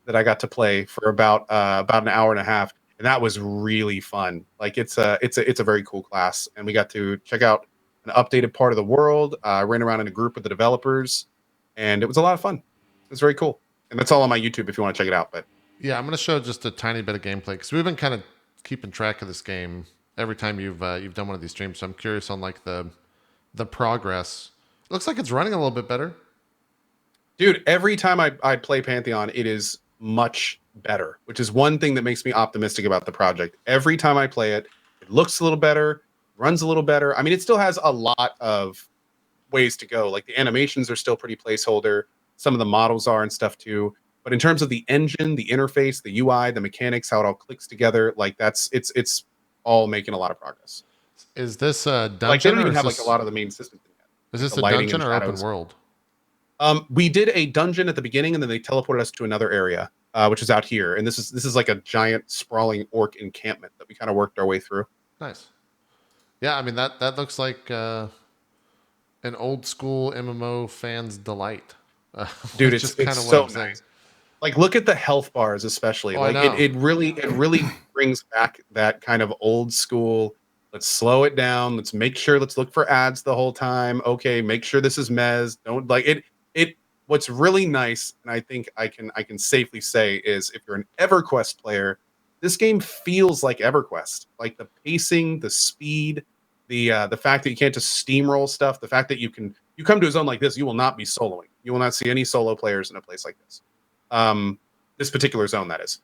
that I got to play for about an hour and a half, and that was really fun. Like it's a very cool class, and we got to check out an updated part of the world. I ran around in a group with the developers, and it was a lot of fun. It was very cool, and that's all on my YouTube if you want to check it out. But yeah, I'm going to show just a tiny bit of gameplay because we've been kind of keeping track of this game every time you've done one of these streams. So I'm curious on like the progress. It looks like it's running a little bit better. Dude, every time I play Pantheon, it is much better, which is one thing that makes me optimistic about the project. Every time I play it, it looks a little better, runs a little better. I mean, it still has a lot of ways to go. Like the animations are still pretty placeholder. Some of the models are and stuff too. But in terms of the engine, the interface, the UI, the mechanics, how it all clicks together, like it's all making a lot of progress. Is this a dungeon? Like they don't or even is have this, like a lot of the main systems in yet. Is Like this the a lighting dungeon and or open shadows. world? We did a dungeon at the beginning, and then they teleported us to another area, which is out here. And this is like a giant sprawling orc encampment that we kind of worked our way through. Nice. Yeah, I mean that looks like an old school MMO fan's delight. Dude, Which it's is kind of what so I'm saying. nice. Like look at the health bars, especially. Oh, I Like know. it really brings back that kind of old school. Let's slow it down. Let's make sure. Let's look for ads the whole time. Okay, make sure this is Mez. Don't like it. What's really nice, and I think I can safely say is if you're an EverQuest player, this game feels like EverQuest. Like the pacing, the speed, the fact that you can't just steamroll stuff, the fact that you come to a zone like this, you will not be soloing. You will not see any solo players in a place like this. This particular zone, that is.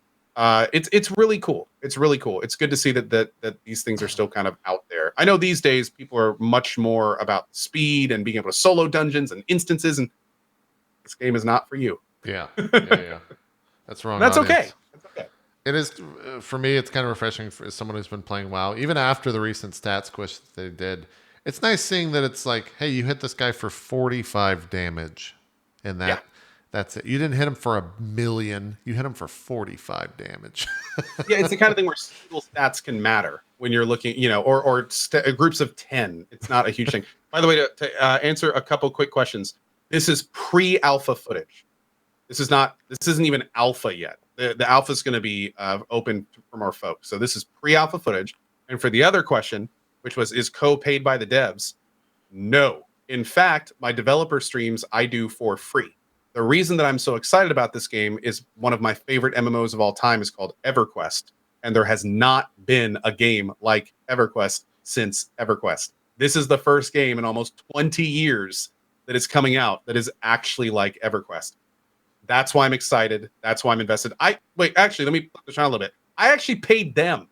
It's really cool. It's really cool. It's good to see that these things are still kind of out there. I know these days people are much more about speed and being able to solo dungeons and instances, and this game is not for you. Yeah. That's wrong. That's audience. okay. That's okay. It is for me. It's kind of refreshing for someone who's been playing WoW, even after the recent stat squish that they did. It's nice seeing that it's like, hey, you hit this guy for 45 damage, and that's it. You didn't hit him for 1,000,000. You hit him for 45 damage. Yeah, it's the kind of thing where single stats can matter when you're looking, or groups of 10. It's not a huge thing. By the way, to answer a couple quick questions, this is pre-alpha footage. This isn't even alpha yet. The alpha is going to be open for more folks. So this is pre-alpha footage. And for the other question, which was, is co-paid by the devs? No. In fact, my developer streams I do for free. The reason that I'm so excited about this game is one of my favorite MMOs of all time is called EverQuest. And there has not been a game like EverQuest since EverQuest. This is the first game in almost 20 years that is coming out that is actually like EverQuest. That's why I'm excited. That's why I'm invested. Actually, let me put this around a little bit. I actually paid them.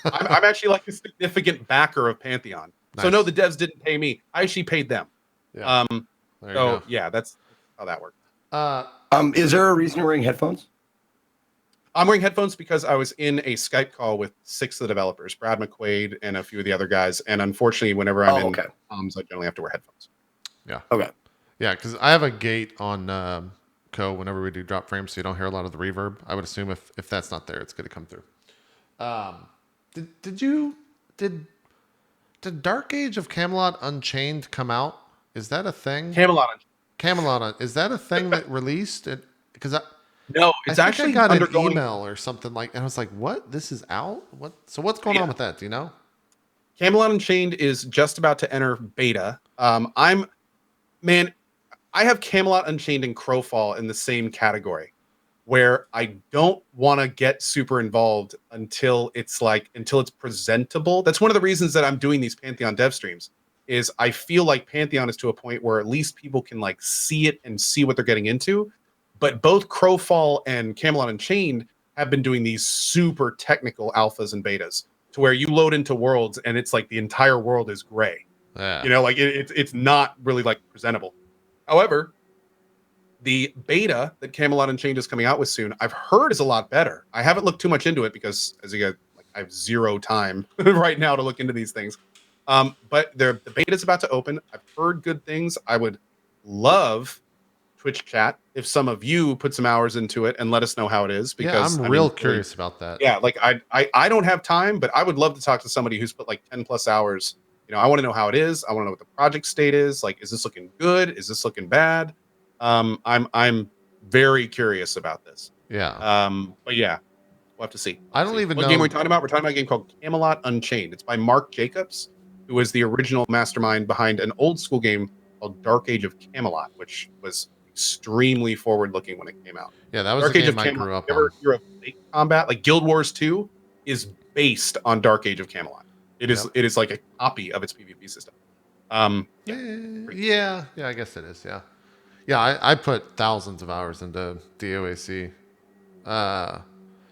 I'm actually like a significant backer of Pantheon. Nice. So no, the devs didn't pay me. I actually paid them. Yeah. There you go. Yeah, that's how that works. Is there a reason you're wearing headphones? I'm wearing headphones because I was in a Skype call with 6 of the developers, Brad McQuaid and a few of the other guys. And unfortunately, whenever I'm in comms, I generally have to wear headphones. Yeah. Okay. Yeah, because I have a gate on Co whenever we do drop frames, so you don't hear a lot of the reverb. I would assume if that's not there, it's going to come through. Did Dark Age of Camelot Unchained come out? Is that a thing? Camelot, is that a thing that released? Because no, it's actually I got undergoing an email or something like, and I was like, "What? This is out? What? So what's going on with that? Do you know?" Camelot Unchained is just about to enter beta. I have Camelot Unchained and Crowfall in the same category, where I don't want to get super involved until it's presentable. That's one of the reasons that I'm doing these Pantheon dev streams. Is I feel like Pantheon is to a point where at least people can like see it and see what they're getting into. But both Crowfall and Camelot Unchained have been doing these super technical alphas and betas to where you load into worlds and it's like the entire world is gray. Yeah. You know, like it's not really like presentable. However, the beta that Camelot Unchained is coming out with soon, I've heard is a lot better. I haven't looked too much into it because, as you guys, I have zero time right now to look into these things. But the beta is about to open. I've heard good things. I would love Twitch chat if some of you put some hours into it and let us know how it is. Because I'm real curious about that. Yeah, like I don't have time, but I would love to talk to somebody who's put like 10 plus hours. You know, I want to know how it is. I want to know what the project state is. Like, is this looking good? Is this looking bad? I'm very curious about this. Yeah. But yeah, we'll have to see. I don't even know what game we're talking about. We're talking about a game called Camelot Unchained. It's by Mark Jacobs, who was the original mastermind behind an old school game called Dark Age of Camelot, which was extremely forward looking when it came out. Yeah, that was Dark the Age game of I Camelot, grew up ever on. hear of Lake Combat? Like Guild Wars 2 is based on Dark Age of Camelot. It is like a copy of its PvP system. Yeah, I guess it is. Yeah. I put thousands of hours into DOAC.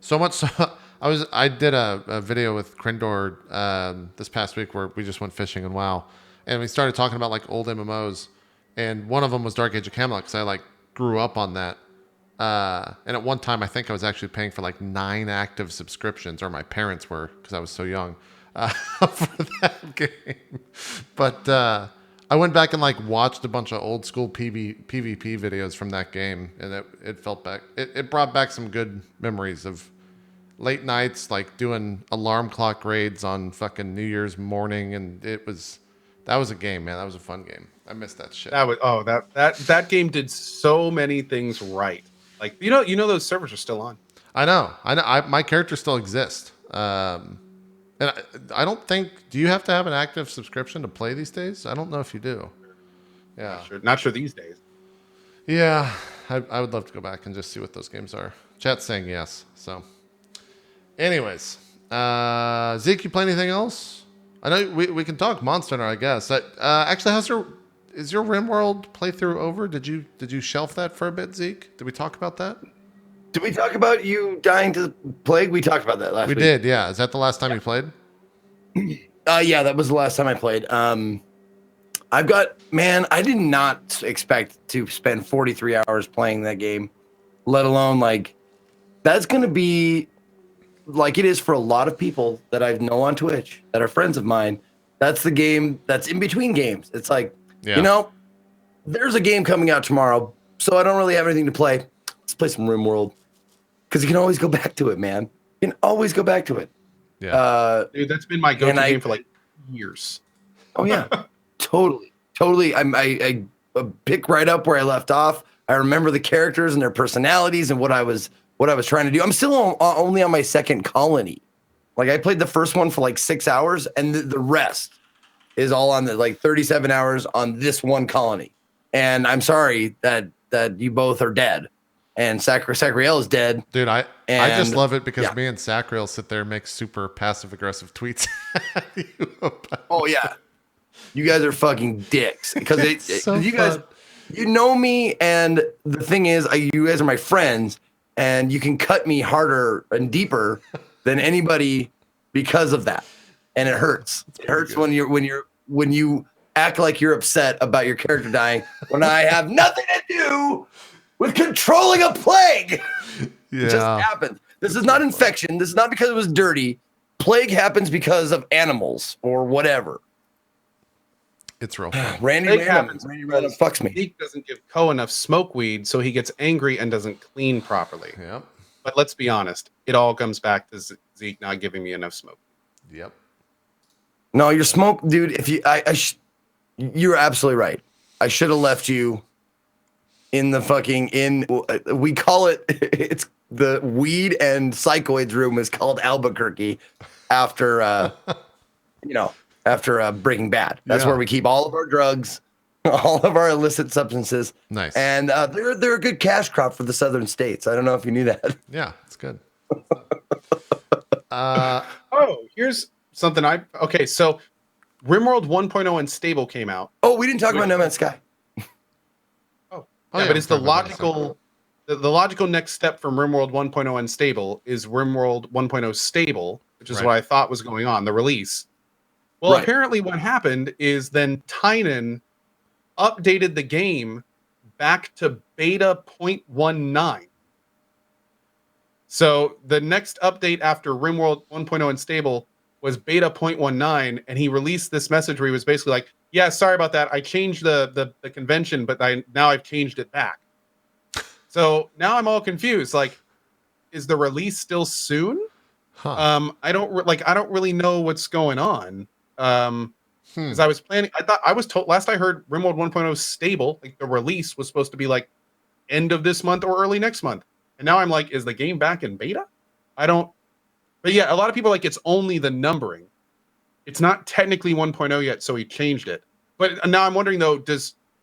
So much so I did a video with Krindor this past week where we just went fishing and WoW, and we started talking about like old MMOs, and one of them was Dark Age of Camelot because I like grew up on that. And at one time, I think I was actually paying for like 9 active subscriptions, or my parents were because I was so young for that game. But I went back and like watched a bunch of old school PvP videos from that game, and it felt back. It brought back some good memories of late nights, like doing alarm clock raids on fucking New Year's morning, and that was a game, man. That was a fun game. I missed that shit. That game did so many things right. Like you know those servers are still on. I know. My character still exists. And I don't think. Do you have to have an active subscription to play these days? I don't know if you do. Yeah. Not sure these days. Yeah, I would love to go back and just see what those games are. Chat's saying yes. So, anyways, Zeke, you play anything else? I know we can talk Monster Hunter, I guess. Actually, is your Rimworld playthrough over? Did you shelf that for a bit, Zeke? Did we talk about that? Did we talk about you dying to the plague? We talked about that last week. We did, yeah. Is that the last time you played? Yeah, that was the last time I played. I did not expect to spend 43 hours playing that game, let alone like that's going to be like it is for a lot of people that I know on Twitch that are friends of mine. That's the game that's in between games. It's like, there's a game coming out tomorrow, so I don't really have anything to play. Let's play some Rimworld. Because you can always go back to it, man. You can always go back to it. Yeah. Dude, that's been my go-to game for like years. Oh yeah, totally. I pick right up where I left off. I remember the characters and their personalities and what I was trying to do. I'm still only on my second colony. Like I played the first one for like 6 hours, and the rest is all on the like 37 hours on this one colony. And I'm sorry that you both are dead. And Sacriel is dead. Dude, I just love it because me and Sacriel sit there and make super passive aggressive tweets at you. Oh yeah. You guys are fucking dicks because So you guys, fun. you know me, and the thing is, you guys are my friends, and you can cut me harder and deeper than anybody because of that, and it hurts. It hurts good. when you act like you're upset about your character dying when I have nothing to do with controlling a plague. It just Yeah. happens. This is not infection. This is not because it was dirty. Plague happens because of animals or whatever. It's real fun. Randy Plague Random happens fucks me. Zeke doesn't give Ko enough smoke weed, so he gets angry and doesn't clean properly. Yep. But let's be honest, it all comes back to Zeke not giving me enough smoke. Yep. No, your smoke, dude. If you, you're absolutely right. I should have left you in the fucking we call it. It's the weed and psychoids room is called Albuquerque after after Breaking Bad. That's where we keep all of our drugs, all of our illicit substances. Nice. And they're a good cash crop for the southern states. I don't know if you knew that. Yeah, it's good. Oh, here's something okay, so Rimworld 1.0 Unstable came out. Oh, we didn't talk about No Man's Sky. But it's the logical next step from Rimworld 1.0 Unstable is Rimworld 1.0 Stable, which is what I thought was going on, the release. Well, apparently what happened is then Tynan updated the game back to beta 0.19. So the next update after Rimworld 1.0 Unstable was beta 0.19, and he released this message where he was basically like, yeah, sorry about that. I changed the convention, but now I've changed it back. So now I'm all confused. Like, is the release still soon? Huh. I don't really know what's going on. Because I was planning, I was told last I heard Rimworld 1.0 Stable, like the release was supposed to be like end of this month or early next month. And now I'm like, is the game back in beta? But yeah, a lot of people like it's only the numbering. It's not technically 1.0 yet, so he changed it. But now I'm wondering though,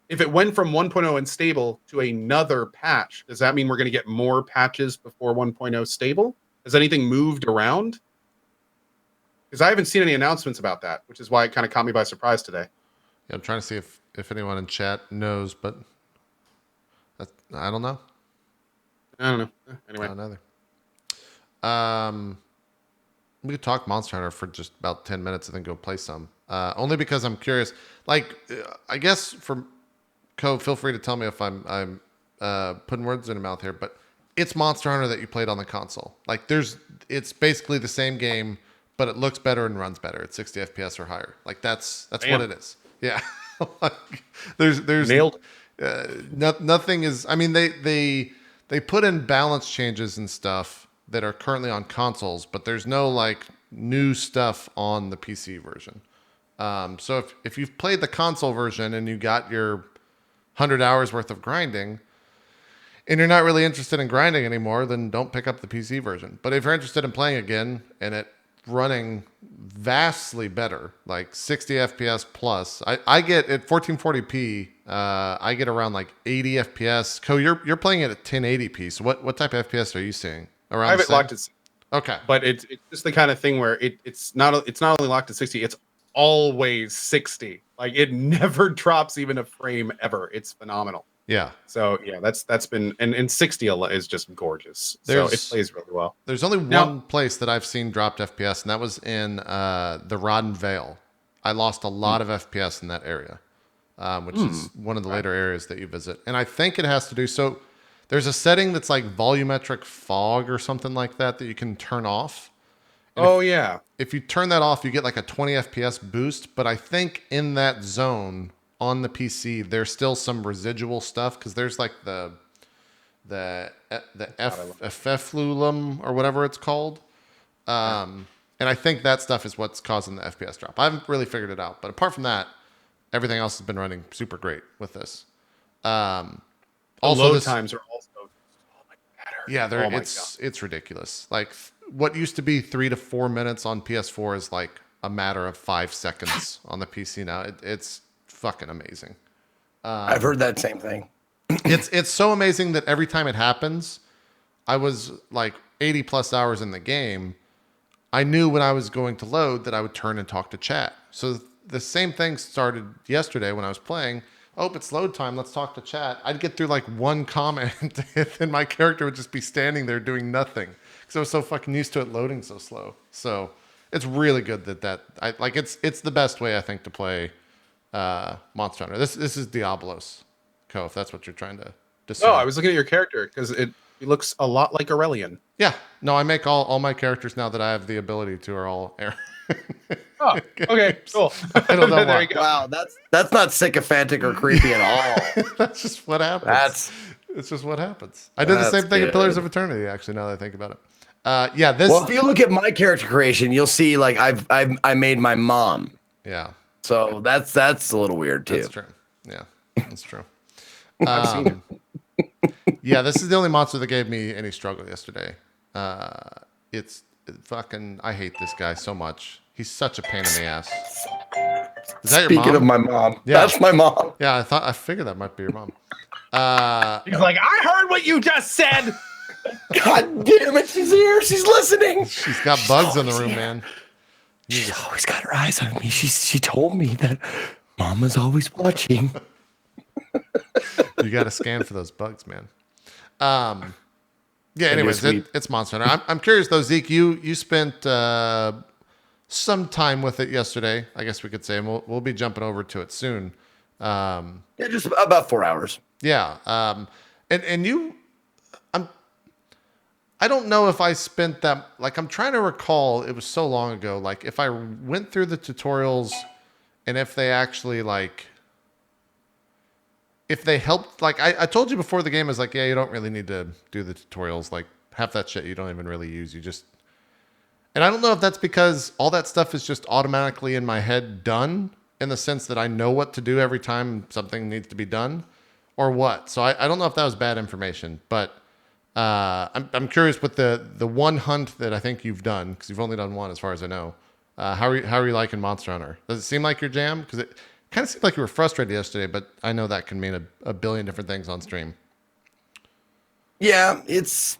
if it went from 1.0 Unstable to another patch, does that mean we're going to get more patches before 1.0 Stable? Has anything moved around? Because I haven't seen any announcements about that, which is why it kind of caught me by surprise today. Yeah, I'm trying to see if anyone in chat knows, but I don't know. I don't know. Anyway. I don't either. We could talk Monster Hunter for just about 10 minutes and then go play some. Only because I'm curious. Like, I guess for Co, feel free to tell me if I'm putting words in your mouth here, but it's Monster Hunter that you played on the console. Like, it's basically the same game, but it looks better and runs better. It's 60 FPS or higher. Like, that's what it is. Yeah. Like, there's nailed. Nothing is. I mean, they put in balance changes and stuff that are currently on consoles, but there's no like new stuff on the PC version. So if you've played the console version and you got your 100 hours worth of grinding and you're not really interested in grinding anymore, then don't pick up the PC version. But if you're interested in playing again and it running vastly better, like 60 FPS plus, I get at 1440p, I get around like 80 FPS. Co, you're playing it at 1080p. So what type of FPS are you seeing? Around I have it locked at. Okay, but it's just the kind of thing where it's not only locked at 60, it's always 60. Like it never drops even a frame ever. It's phenomenal. yeah. So yeah, that's been and 60 is just gorgeous. So it plays really well. There's only one place that I've seen dropped FPS, and that was in the Rodden Vale. I lost a lot of FPS in that area, which is one of the later areas that you visit. And I think it has to do so. There's a setting that's like volumetric fog or something like that you can turn off. And if you turn that off, you get like a 20 FPS boost. But I think in that zone on the PC, there's still some residual stuff because there's like the effluvium or whatever it's called. And I think that stuff is what's causing the FPS drop. I haven't really figured it out. But apart from that, everything else has been running super great with this. Also, load times are also better. Yeah, it's ridiculous. Like what used to be 3 to 4 minutes on PS4 is like a matter of 5 seconds on the PC now. It's fucking amazing. I've heard that same thing. It's so amazing that every time it happens, I was like 80 plus hours in the game. I knew when I was going to load that I would turn and talk to chat. So the same thing started yesterday when I was playing. Oh, it's load time. Let's talk to chat. I'd get through like one comment, and my character would just be standing there doing nothing because I was so fucking used to it loading so slow. So it's really good I like. It's the best way I think to play Monster Hunter. This is Diablos, Co. If that's what you're trying to discern. No, I was looking at your character because he looks a lot like Aurelian. Yeah. No, I make all my characters now that I have the ability to are all Aaron. Oh, okay, cool. I don't know There why. you go. Wow, that's not sycophantic or creepy at all. That's just what happens. It's just what happens. I did the same thing in Pillars of Eternity, actually, now that I think about it. Yeah, this. Well, if you look at my character creation, you'll see like I made my mom. Yeah, So that's a little weird too. that's true. Yeah, that's true. I've seen it. Yeah, this is the only monster that gave me any struggle yesterday. It's fucking. I hate this guy so much. He's such a pain in the ass. Is that your mom? Speaking of my mom, Yeah. that's my mom. Yeah, I figured that might be your mom. He's like, I heard what you just said. God damn it, she's here. She's listening. She's got bugs in the room, man. She's always got her eyes on me. She told me that Mama's always watching. You got to scan for those bugs, man. Yeah. Anyways, it's Monster Hunter. I'm curious though, Zeke. You spent some time with it yesterday, I guess we could say, and we'll be jumping over to it soon. Yeah, just about 4 hours. Yeah. And you, I don't know if I spent that. Like, I'm trying to recall. It was so long ago. Like, if I went through the tutorials, and if they actually like. If they helped, like I told you before the game is like, yeah, you don't really need to do the tutorials. Like half that shit you don't even really use. You just, and I don't know if that's because all that stuff is just automatically in my head done in the sense that I know what to do every time something needs to be done or what. So I don't know if that was bad information, but I'm curious with the one hunt that I think you've done, because you've only done one as far as I know. How are you liking Monster Hunter? Does it seem like your jam? Because it kind of seemed like you were frustrated yesterday, but I know that can mean a billion different things on stream. Yeah, it's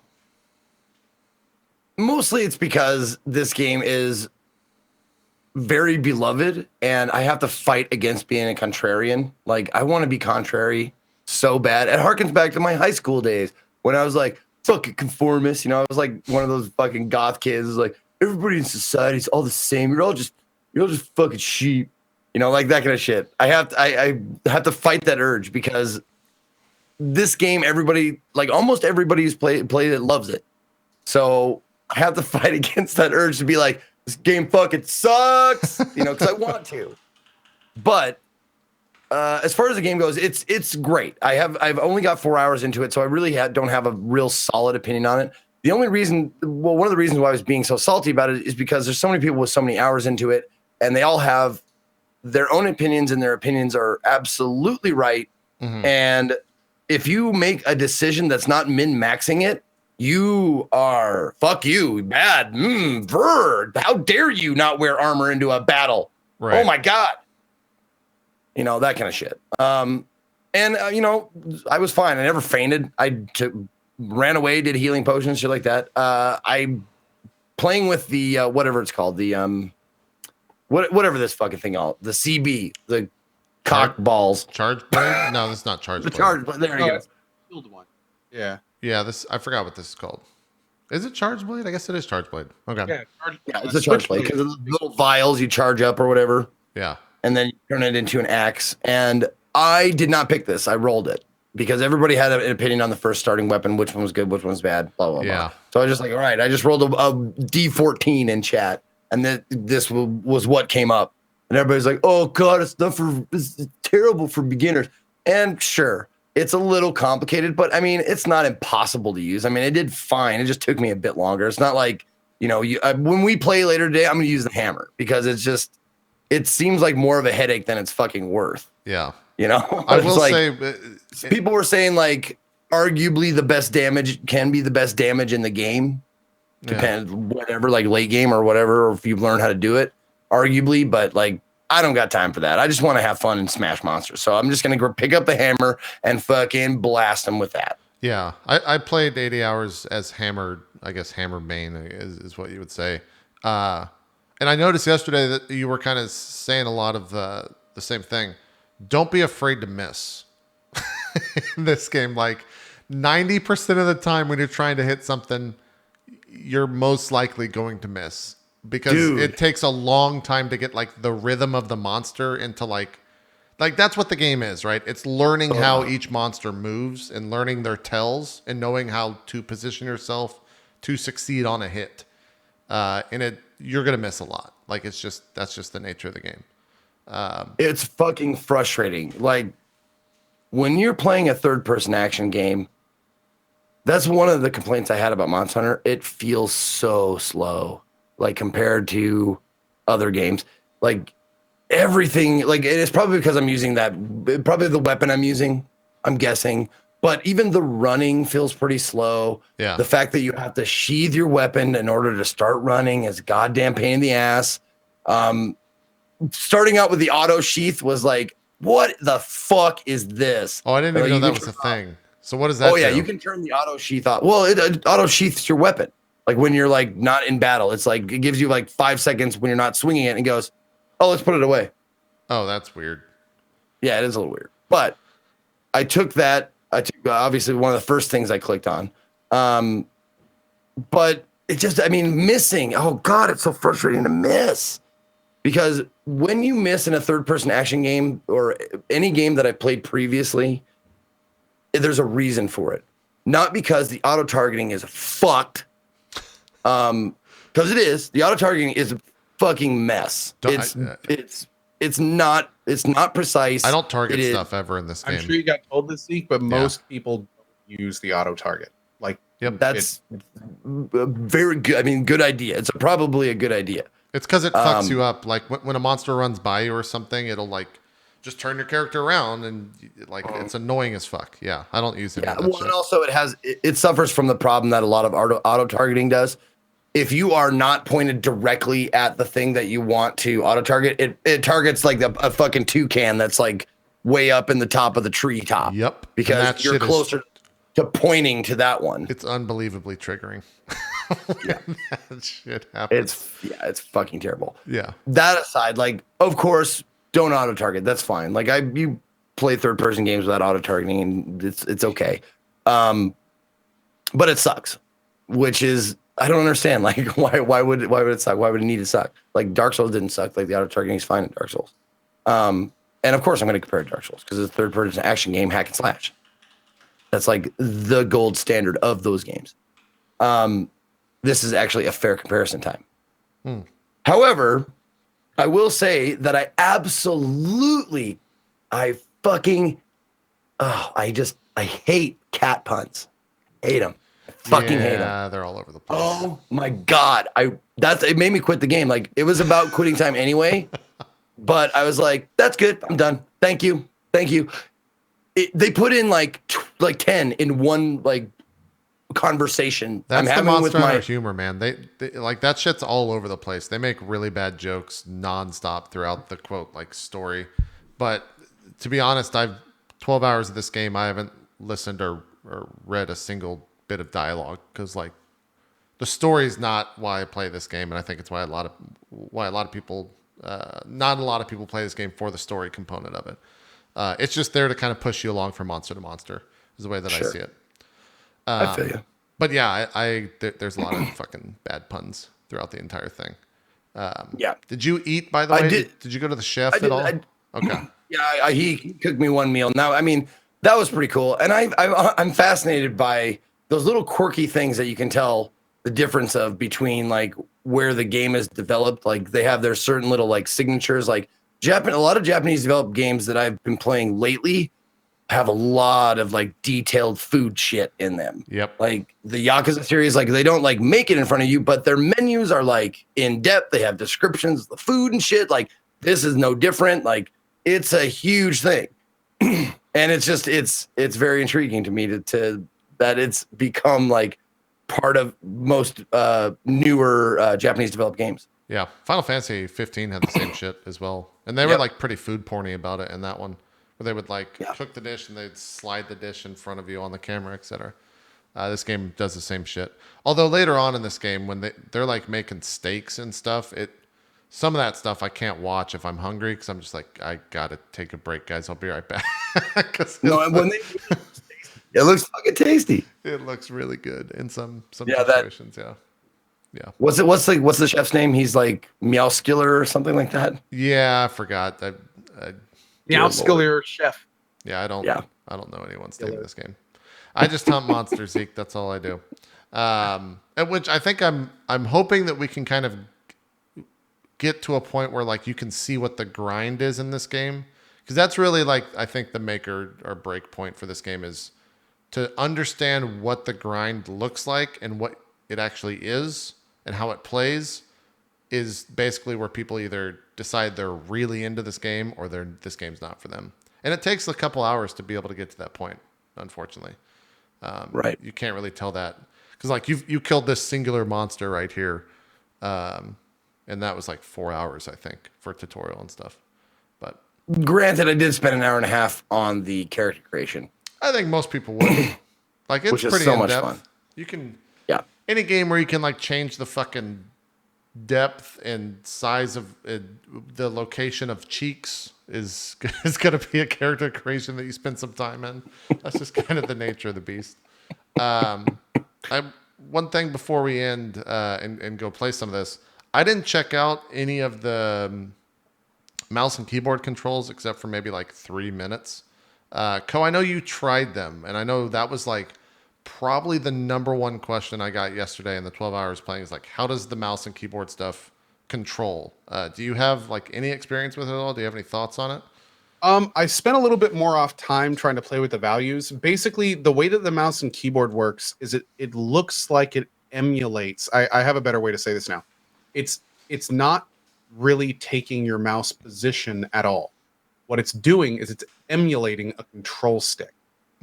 mostly because this game is very beloved and I have to fight against being a contrarian. Like, I want to be contrary so bad. It harkens back to my high school days when I was like fucking conformist. You know, I was like one of those fucking goth kids. Like, everybody in society is all the same. You're all just fucking sheep. You know, like that kind of shit. I have to fight that urge because this game, everybody, like almost everybody who's played it loves it. So I have to fight against that urge to be like, this game fucking sucks, you know, because I want to. But as far as the game goes, it's great. I've only got 4 hours into it, so I really don't have a real solid opinion on it. The only reason, well, one of the reasons why I was being so salty about it is because there's so many people with so many hours into it, and they all have their own opinions, and their opinions are absolutely right. Mm-hmm. And if you make a decision that's not min-maxing it, you are fuck you, bad. How dare you not wear armor into a battle? Right. Oh my God. You know, that kind of shit. You know, I was fine. I never fainted. Ran away, did healing potions, shit like that. I'm playing with the whatever it's called, the whatever this fucking thing all, the CB, the cock balls. Charge blade? No, this is not charge blade. The charge blade. There you go. Field one. Yeah. Yeah, I forgot what this is called. Is it charge blade? I guess it is charge blade. Okay. Yeah, it's a charge blade because of the little vials you charge up or whatever. Yeah. And then you turn it into an axe. And I did not pick this. I rolled it because everybody had an opinion on the first starting weapon, which one was good, which one was bad, blah, blah, blah. So I was just like, all right, I just rolled a D14 in chat. And then this was what came up. And everybody's like, oh, God, it's terrible for beginners. And sure, it's a little complicated, but I mean, it's not impossible to use. I mean, it did fine. It just took me a bit longer. It's not like, you know, when we play later today, I'm going to use the hammer because it seems like more of a headache than it's fucking worth. Yeah. You know, I will say, people were saying like, arguably the best damage can be the best damage in the game. Whatever, like late game or whatever, or if you learn how to do it, arguably, but like, I don't got time for that. I just want to have fun and smash monsters. So I'm just going to pick up the hammer and fucking blast them with that. Yeah. I played 80 hours as hammer, I guess hammer main is what you would say. And And I noticed yesterday that you were kind of saying a lot of the same thing. Don't be afraid to miss in this game. Like 90% of the time when you're trying to hit something, you're most likely going to miss because it takes a long time to get like the rhythm of the monster into like that's what the game is, right? It's learning how each monster moves and learning their tells and knowing how to position yourself to succeed on a hit. And you're gonna miss a lot. Like that's just the nature of the game. It's fucking frustrating. Like when you're playing a third-person action game, that's one of the complaints I had about Monster Hunter. It feels so slow, like compared to other games. Like everything, like it's probably because I'm using probably the weapon I'm using, I'm guessing. But even the running feels pretty slow. Yeah. The fact that you have to sheath your weapon in order to start running is a goddamn pain in the ass. Starting out with the auto sheath was like, what the fuck is this? Oh, I didn't even know that was a thing. So what does that do? Oh yeah, you can turn the auto sheath off. Well, it auto sheaths your weapon. Like when you're like not in battle, it's like it gives you like 5 seconds when you're not swinging it and goes, oh, let's put it away. Oh, that's weird. Yeah, it is a little weird. But I took that. I took obviously one of the first things I clicked on. But it just, I mean, missing. Oh God, it's so frustrating to miss. Because when you miss in a third-person action game or any game that I played previously, there's a reason for it. Not because the auto-targeting is fucked. Because it is. The auto-targeting is a fucking mess. It's not precise. I don't target stuff ever in this game. I'm sure you got told this, Zeke, but most people don't use the auto-target. Like, that's very good. I mean, good idea. It's probably a good idea. It's because it fucks you up. Like when a monster runs by you or something, it'll like just turn your character around and like it's annoying as fuck. Yeah, I don't use it. Yeah, well, and also it suffers from the problem that a lot of auto targeting does. If you are not pointed directly at the thing that you want to auto target, it targets like a fucking toucan that's like way up in the top of the treetop. Yep, because you're closer to pointing to that one. It's unbelievably triggering. Yeah. That shit happens. It's fucking terrible. Yeah. That aside, like, of course, don't auto target. That's fine. Like you play third person games without auto targeting, and it's okay. But it sucks, which is I don't understand. Like why would it suck? Why would it need to suck? Like Dark Souls didn't suck. Like the auto targeting is fine in Dark Souls. And of course I'm going to compare it to Dark Souls because it's a third person action game, hack and slash. That's like the gold standard of those games. This is actually a fair comparison time. However, I will say that I hate cat puns. Hate them. Hate them. Yeah, they're all over the place. Oh my God. It made me quit the game. Like it was about quitting time anyway, but I was like, that's good. I'm done. Thank you. They put in like 10 in one like conversation. That's the Monster Hunter humor, man. They like that shit's all over the place. They make really bad jokes nonstop throughout the quote like story. But to be honest, I've 12 hours of this game. I haven't listened or read a single bit of dialogue because like the story is not why I play this game, and I think it's why a lot of people not a lot of people play this game for the story component of it. It's just there to kind of push you along from monster to monster is the way that I see it. I feel you. But yeah, there's a lot of fucking bad puns throughout the entire thing. Yeah. Did you eat, by the way? Did you go to the chef at all? Okay. Yeah, he cooked me one meal. Now, I mean, that was pretty cool. And I'm fascinated by those little quirky things that you can tell the difference of between like where the game is developed. Like they have their certain little like signatures. Like a lot of Japanese developed games that I've been playing lately have a lot of like detailed food shit in them. Yep. Like the Yakuza series, like they don't like make it in front of you, but their menus are like in depth. They have descriptions of the food and shit. Like this is no different. Like it's a huge thing. And it's just, it's very intriguing to me to that it's become like part of most newer Japanese developed games. Yeah. Final Fantasy 15 had the same shit as well. And they were like pretty food porny about it in that one. Where they would like cook the dish and they'd slide the dish in front of you on the camera, etc. This game does the same shit. Although later on in this game, when they're like making steaks and stuff, some of that stuff I can't watch if I'm hungry because I'm just like, I gotta take a break, guys. I'll be right back. 'Cause No, and when it looks fucking tasty. it looks really good in some Yeah, situations. Yeah. What's the chef's name? He's like Meowskiller or something like that. Yeah, I forgot. Meowskiller chef. Yeah, I don't know anyone's name in Killer. this game. I just hunt monsters, Zeke. That's all I do. At which I think I'm hoping that we can kind of get to a point where like you can see what the grind is in this game, because that's really like I think the make or break point for this game is to understand what the grind looks like and what it actually is and how it plays is basically where people either decide they're really into this game or this game's not for them. And it takes a couple hours to be able to get to that point, unfortunately. Right. You can't really tell that because like you killed this singular monster right here, and that was like 4 hours I think for tutorial and stuff. But Granted, I did spend an hour and a half on the character creation. I think most people would. Like it's Which is pretty so in much depth. fun. You can Yeah. any game where you can like change the fucking depth and size of the location of cheeks is going to be a character creation that you spend some time in. That's just kind of the nature of the beast. One thing before we end and go play some of this, I didn't check out any of the mouse and keyboard controls except for maybe like 3 minutes. Ko, I know you tried them, and I know that was like probably the number one question I got yesterday in the 12 hours playing is like, how does the mouse and keyboard stuff control? Do you have like any experience with it at all? Do you have any thoughts on it? I spent a little bit more off time trying to play with the values. Basically, the way that the mouse and keyboard works is it looks like it emulates. I have a better way to say this now. It's not really taking your mouse position at all. What it's doing is it's emulating a control stick.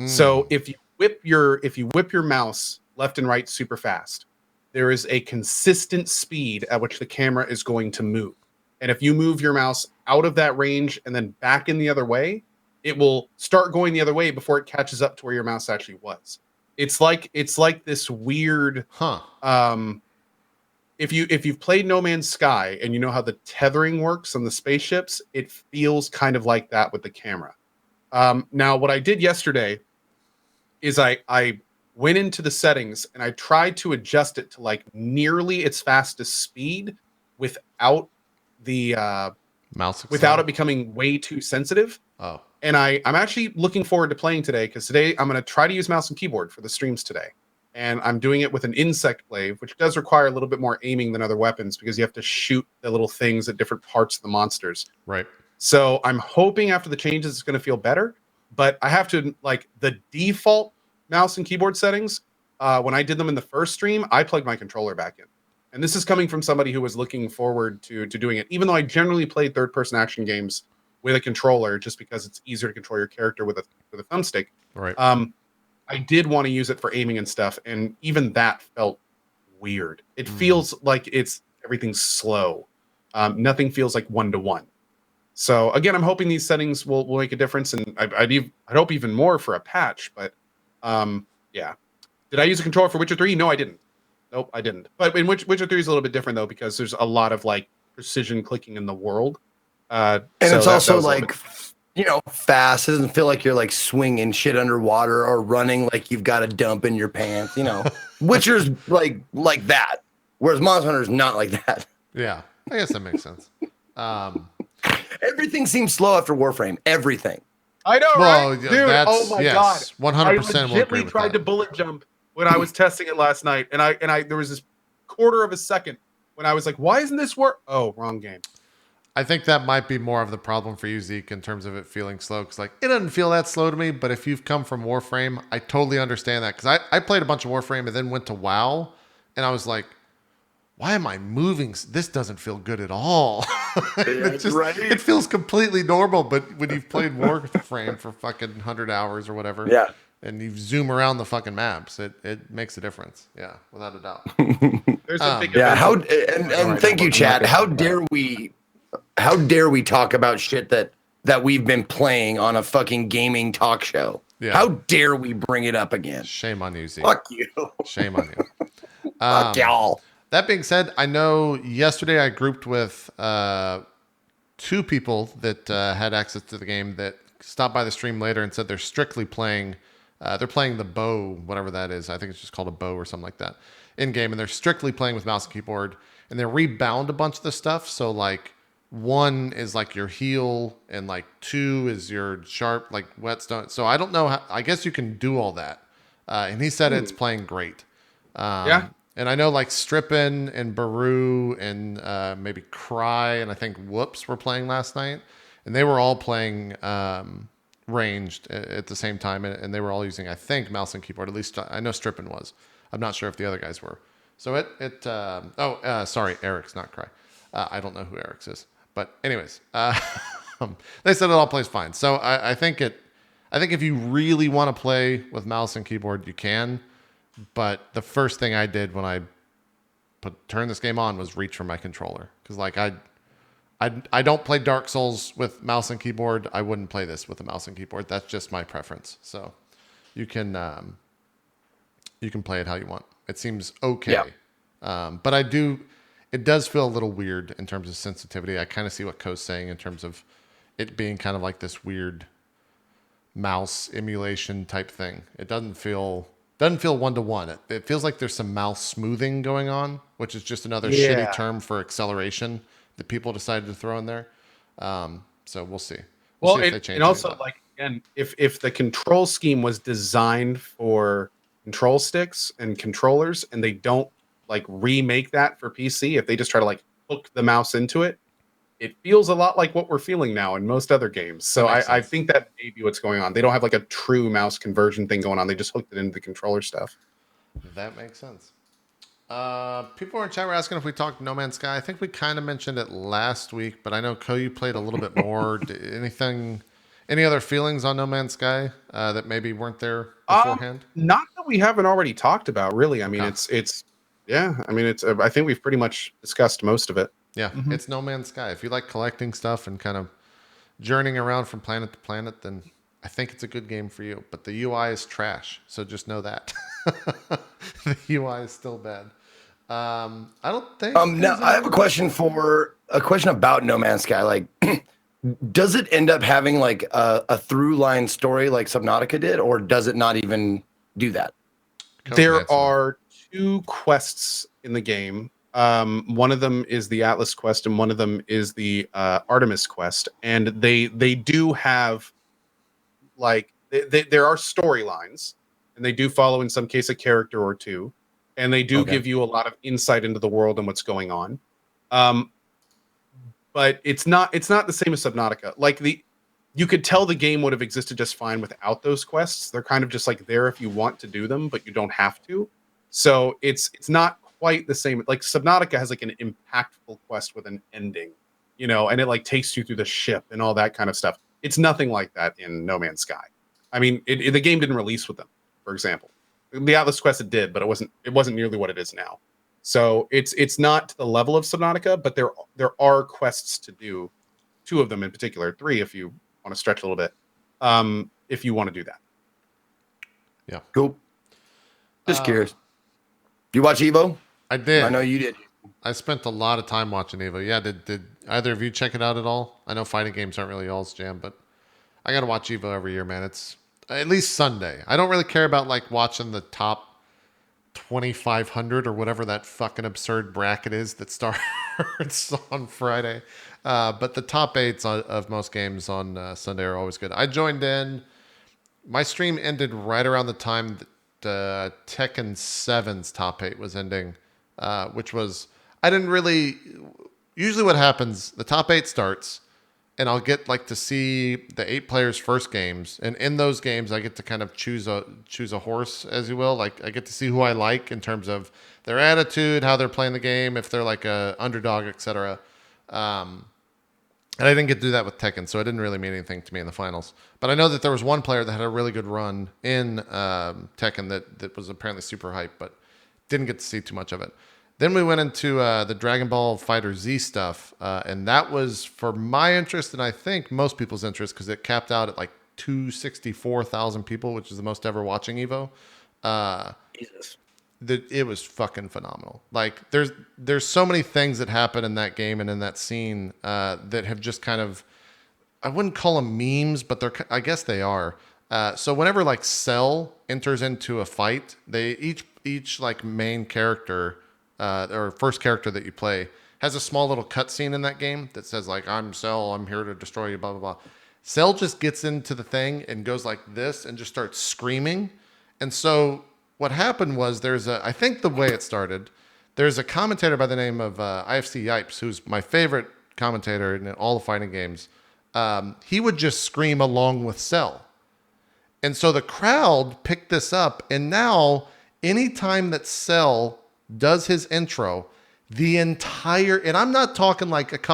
So if you whip your mouse left and right super fast, there is a consistent speed at which the camera is going to move. And if you move your mouse out of that range and then back in the other way, it will start going the other way before it catches up to where your mouse actually was. It's like this weird if you've played No Man's Sky and you know how the tethering works on the spaceships, it feels kind of like that with the camera. Now what I did yesterday is I went into the settings and I tried to adjust it to like nearly its fastest speed without the Mouse without it becoming way too sensitive. Oh. And I'm actually looking forward to playing today because today I'm going to try to use mouse and keyboard for the streams today. And I'm doing it with an insect glaive, which does require a little bit more aiming than other weapons because you have to shoot the little things at different parts of the monsters. Right. So I'm hoping after the changes it's going to feel better. But I have to, like, the default mouse and keyboard settings, when I did them in the first stream, I plugged my controller back in. And this is coming from somebody who was looking forward to doing it, even though I generally played third-person action games with a controller just because it's easier to control your character with a thumbstick. Right. I did want to use it for aiming and stuff, and even that felt weird. It feels like everything's slow. Nothing feels like one-to-one. So again, I'm hoping these settings will make a difference, and I'd hope even more for a patch. But yeah, did I use a controller for Witcher 3? No, I didn't. Nope, I didn't. But in Witcher 3 is a little bit different though because there's a lot of like precision clicking in the world, and it's also like fast. It doesn't feel like you're like swinging shit underwater or running like you've got a dump in your pants. Witcher's like that, whereas Monster Hunter's not like that. Yeah, I guess that makes sense. Everything seems slow after Warframe. Everything. I know, Well, right? Dude, that's- oh my yes, god. 100% I will agree legitimately with tried that. to bullet jump when I was testing it last night, and I there was this quarter of a second when I was like, why isn't this work? Oh, wrong game. I think that might be more of the problem for you, Zeke, in terms of it feeling slow. Because like it doesn't feel that slow to me, but if you've come from Warframe, I totally understand that. Because I played a bunch of Warframe and then went to WoW, and I was like, why am I moving? This doesn't feel good at all. It feels completely normal, but when you've played Warframe for fucking 100 hours or whatever, Yeah. and you zoom around the fucking maps, it makes a difference. Yeah, without a doubt. There's a big Yeah. event- And thank you, Chad. How dare we talk about shit that we've been playing on a fucking gaming talk show? Yeah. How dare we bring it up again? Shame on you, Zeke. Fuck you. Shame on you. Fuck y'all. That being said, I know yesterday I grouped with 2 people that had access to the game that stopped by the stream later and said they're strictly playing. They're playing the bow, whatever that is. I think it's just called a bow or something like that in game, and they're strictly playing with mouse and keyboard. And they rebound a bunch of the stuff. So like 1 is like your heal, and like 2 is your sharp, like whetstone. So I don't know how. I guess you can do all that. And he said it's playing great. Yeah. And I know like Strippin and Baru and maybe Cry and I think Whoops were playing last night, and they were all playing ranged at the same time, and they were all using, I think, mouse and keyboard. At least I know Strippin was. I'm not sure if the other guys were. So sorry, Eric's not Cry. I don't know who Eric's is, but anyways, they said it all plays fine. So I think if you really want to play with mouse and keyboard, you can. But the first thing I did when I turned this game on was reach for my controller, because like I don't play Dark Souls with mouse and keyboard. I wouldn't play this with a mouse and keyboard. That's just my preference. So you can play it how you want. It seems okay. Yeah. But it does feel a little weird in terms of sensitivity. I kind of see what Ko's saying in terms of it being kind of like this weird mouse emulation type thing. It doesn't feel 1-to-1. It feels like there's some mouse smoothing going on, which is just another shitty term for acceleration that people decided to throw in there. So we'll see. Well, see if they change and also, any of that. like, again, if the control scheme was designed for control sticks and controllers, and they don't like remake that for PC, if they just try to like hook the mouse into it, it feels a lot like what we're feeling now in most other games. So I think that may be what's going on. They don't have like a true mouse conversion thing going on. They just hooked it into the controller stuff. That makes sense. People in chat were asking if we talked No Man's Sky. I think we kind of mentioned it last week, but I know Ko, you played a little bit more. Any other feelings on No Man's Sky that maybe weren't there beforehand? Not that we haven't already talked about, really. I mean, Okay. it's yeah. I mean, it's. I think we've pretty much discussed most of it. Yeah, It's No Man's Sky. If you like collecting stuff and kind of journeying around from planet to planet, then I think it's a good game for you. But the UI is trash, so just know that. The UI is still bad. I don't think. Now I have a question about No Man's Sky. Like, does it end up having like a through line story like Subnautica did, or does it not even do that? There are 2 quests in the game. One of them is the Atlas quest, and one of them is the Artemis quest. And they do have like there are storylines, and they do follow in some case a character or 2, and they do give you a lot of insight into the world and what's going on. But it's not the same as Subnautica. Like you could tell the game would have existed just fine without those quests. They're kind of just like there if you want to do them, but you don't have to. So it's not quite the same. Like Subnautica has like an impactful quest with an ending, and it like takes you through the ship and all that kind of stuff. It's nothing like that in No Man's Sky. I mean, the game didn't release with them, for example. The Atlas quest it did, but it wasn't nearly what it is now. So it's not to the level of Subnautica, but there are quests to do, 2 of them in particular, 3 if you want to stretch a little bit, if you want to do that. Yeah. Cool. Just curious. You watch Evo? I did. I know you did. I spent a lot of time watching Evo. Yeah, did either of you check it out at all? I know fighting games aren't really y'all's jam, but I got to watch Evo every year, man. It's at least Sunday. I don't really care about like watching the top 2,500 or whatever that fucking absurd bracket is that starts on Friday. But the top 8s of most games on Sunday are always good. I joined in. My stream ended right around the time that Tekken 7's top 8 was ending, which was, I didn't really, usually what happens, the top 8 starts, and I'll get like to see the 8 players' first games, and in those games I get to kind of choose a horse, as you will. Like I get to see who I like in terms of their attitude, how they're playing the game, if they're like a underdog, etc. And I didn't get to do that with Tekken, so it didn't really mean anything to me in the finals. But I know that there was one player that had a really good run in Tekken that was apparently super hyped, but didn't get to see too much of it. Then we went into the Dragon Ball Fighter Z stuff, and that was for my interest, and I think most people's interest, because it capped out at like 264,000 people, which is the most ever watching Evo. Jesus. it was fucking phenomenal. Like there's so many things that happen in that game and in that scene that have just kind of, I wouldn't call them memes, but I guess they are. So whenever like Cell enters into a fight, they each like main character or first character that you play has a small little cutscene in that game that says like, I'm Cell, I'm here to destroy you, blah blah blah. Cell just gets into the thing and goes like this and just starts screaming. And so what happened was I think the way it started, there's a commentator by the name of IFC Yipes, who's my favorite commentator in all the fighting games. He would just scream along with Cell. And so the crowd picked this up. And now anytime that Cell does his intro, and I'm not talking like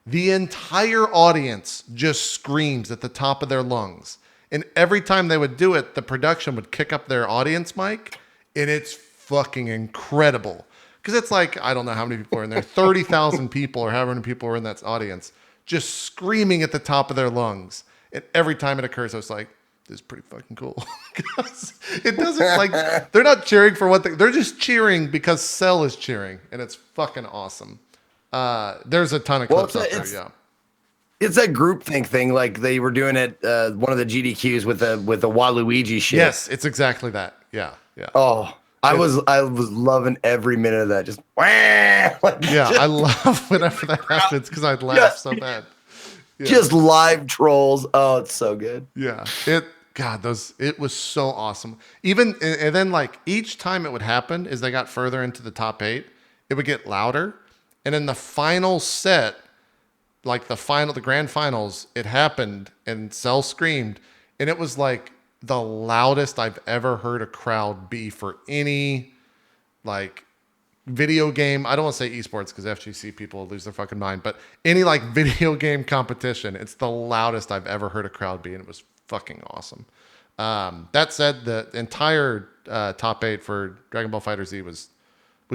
the entire audience just screams at the top of their lungs. And every time they would do it, the production would kick up their audience mic, and it's fucking incredible. Because it's like, I don't know how many people are in there, 30,000 people or however many people are in that audience, just screaming at the top of their lungs. And every time it occurs, I was like, this is pretty fucking cool. Because it doesn't, like, they're not cheering for they're just cheering because Cell is cheering, and it's fucking awesome. There's a ton of clips out there, yeah. It's that groupthink thing, like they were doing it one of the GDQs with the Waluigi shit. Yes, it's exactly that. Yeah, yeah. Oh, I was loving every minute of that. Just I love whenever that happens because I'd laugh so bad. Yeah. Just live trolls. Oh, it's so good. Yeah, it was so awesome. Even and then like each time it would happen as they got further into the top 8, it would get louder, and in the final set. Like the grand finals, it happened and Cell screamed, and it was like the loudest I've ever heard a crowd be for any like video game. I don't want to say esports because FGC people lose their fucking mind, but any like video game competition, it's the loudest I've ever heard a crowd be, and it was fucking awesome. That said, the entire top 8 for Dragon Ball FighterZ was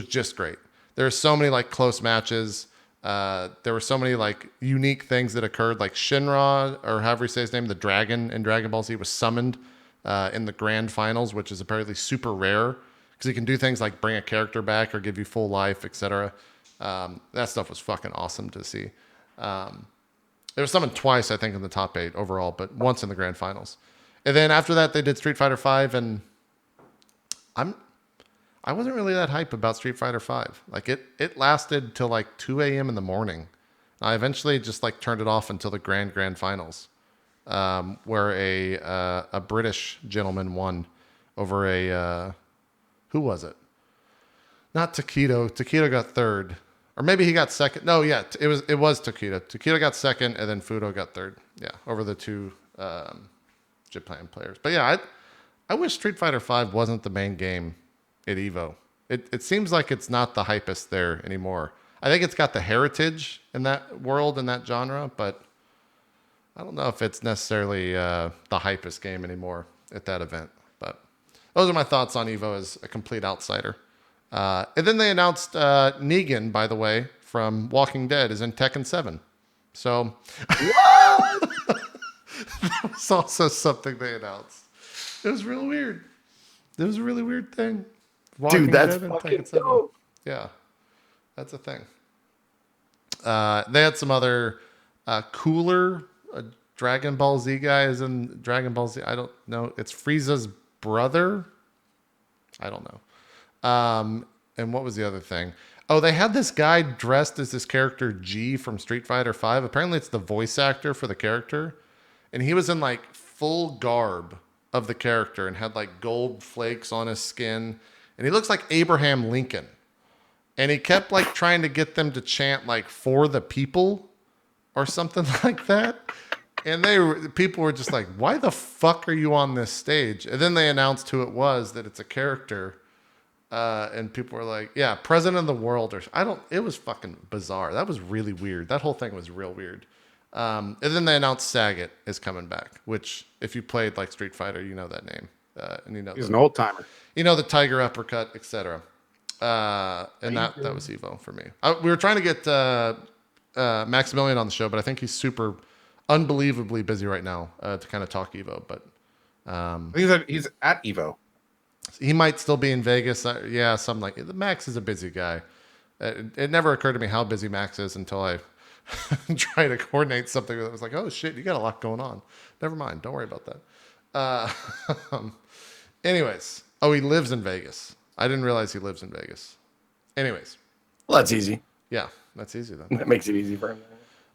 just great. There are so many like close matches. There were so many like unique things that occurred, like Shinra, or however you say his name, the dragon in Dragon Ball Z was summoned in the grand finals, which is apparently super rare because he can do things like bring a character back or give you full life, etc. That stuff was fucking awesome to see. It was summoned twice, I think, in the top 8 overall, but once in the grand finals. And then after that, they did Street Fighter V, and I wasn't really that hype about Street Fighter V. Like it lasted till like 2 a.m. in the morning. I eventually just like turned it off until the grand finals, where a British gentleman won over who was it? Not Takedo. Takedo got third, or maybe he got second. No, yeah, it was Takedo. Takedo got second, and then Fudo got third. Yeah, over the two Japan players. But yeah, I wish Street Fighter V wasn't the main game at Evo. It seems like it's not the hypest there anymore. I think it's got the heritage in that world and that genre, but I don't know if it's necessarily the hypest game anymore at that event. But those are my thoughts on Evo as a complete outsider. And then they announced Negan, by the way, from Walking Dead is in Tekken 7. So that was also something they announced. It was real weird. It was a really weird thing. Dude, that's fucking dope. Yeah, that's a thing. They had some other cooler Dragon Ball Z guy is in Dragon Ball Z. I don't know. It's Frieza's brother. I don't know. And what was the other thing? Oh, they had this guy dressed as this character G from Street Fighter V. Apparently, it's the voice actor for the character, and he was in like full garb of the character and had like gold flakes on his skin. And he looks like Abraham Lincoln. And he kept like trying to get them to chant like "for the people" or something like that. And people were just like, "Why the fuck are you on this stage?" And then they announced who it was, that it's a character. And people were like, "Yeah, President of the World," it was fucking bizarre. That was really weird. That whole thing was real weird. And then they announced Sagat is coming back, which if you played like Street Fighter, you know that name. And you know he's an old timer. You know the Tiger Uppercut, etc. And that was Evo for me. We were trying to get Maximilian on the show, but I think he's super unbelievably busy right now to kind of talk Evo. But I think he's at Evo. He might still be in Vegas. Yeah, something like it. Max is a busy guy. It never occurred to me how busy Max is until I tried to coordinate something that was like, oh shit, you got a lot going on. Never mind. Don't worry about that. Anyways. Oh, he lives in Vegas. I didn't realize he lives in Vegas. Anyways. Well, that's easy. Yeah, that's easy then. That makes it easy for him.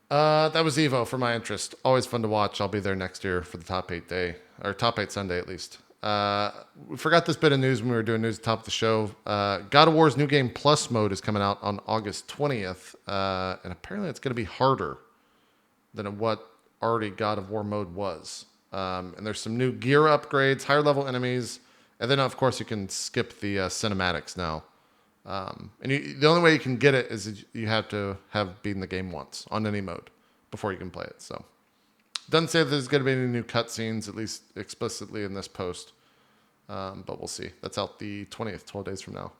That was Evo for my interest. Always fun to watch. I'll be there next year for the top 8 day, or top 8 Sunday at least. We forgot this bit of news when we were doing news at the top of the show. God of War's New Game Plus mode is coming out on August 20th, and apparently it's going to be harder than what already God of War mode was. And there's some new gear upgrades, higher level enemies, and then of course you can skip the cinematics now. The only way you can get it is you have to have beaten the game once on any mode before you can play it. So, doesn't say there's going to be any new cutscenes, at least explicitly in this post. But we'll see. That's out the 20th, 12 days from now.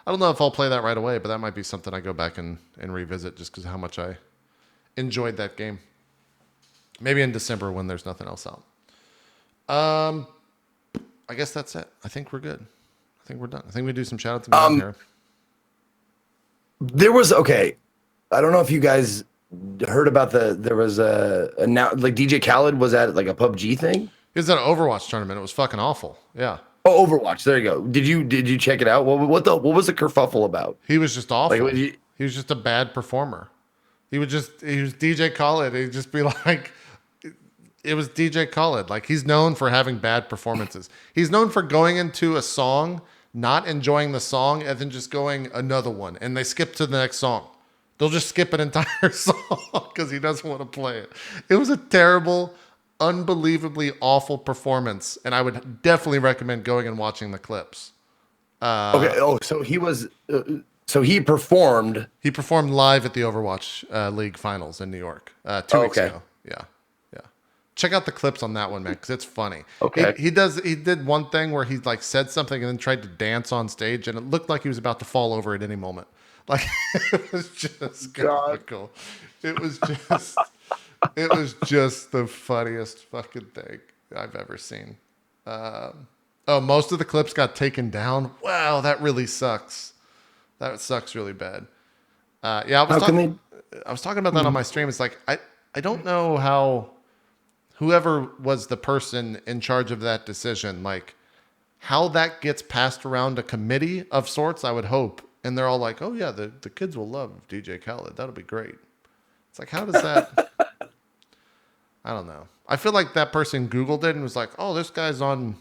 I don't know if I'll play that right away, but that might be something I go back and revisit just because of how much I enjoyed that game. Maybe in December when there's nothing else out. I guess that's it. I think we're good. I think we're done. I think we do some shout outs here. There was I don't know if you guys heard about there was now like DJ Khaled was at like a PUBG thing. He was at an Overwatch tournament. It was fucking awful. Yeah. Oh, Overwatch. There you go. Did you check it out? What was the kerfuffle about? He was just awful. Like, he was just a bad performer. He was DJ Khaled. He'd just be like, it was DJ Khaled. Like, he's known for having bad performances. He's known for going into a song, not enjoying the song, and then just going another one. And they skip to the next song. They'll just skip an entire song because he doesn't want to play it. It was a terrible, unbelievably awful performance. And I would definitely recommend going and watching the clips. Okay. Oh, so he was... So he performed. He performed live at the Overwatch League Finals in New York 2 weeks ago. Yeah. Check out the clips on that one, man, because it's funny. Okay. He did one thing where he like said something and then tried to dance on stage, and it looked like he was about to fall over at any moment. Like it was just comical. It was just the funniest fucking thing I've ever seen. Most of the clips got taken down. Wow, that really sucks. That sucks really bad. I was talking about that on my stream. It's like I don't know how whoever was the person in charge of that decision, like how that gets passed around a committee of sorts, I would hope. And they're all like, oh yeah, the kids will love DJ Khaled. That'll be great. It's like, how does that? I don't know. I feel like that person Googled it and was like, oh, this guy's on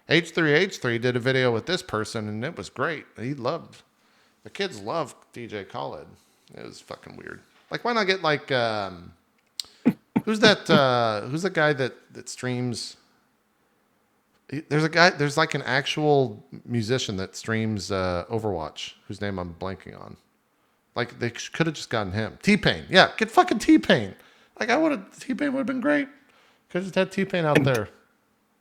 H3H3 did a video with this person and it was great. The kids love DJ Khaled. It was fucking weird. Like, why not get like, who's the guy that streams? There's like an actual musician that streams Overwatch, whose name I'm blanking on. Like, they could have just gotten him. T-Pain. Yeah, get fucking T-Pain. Like, T-Pain would have been great. Could have just had T-Pain out there.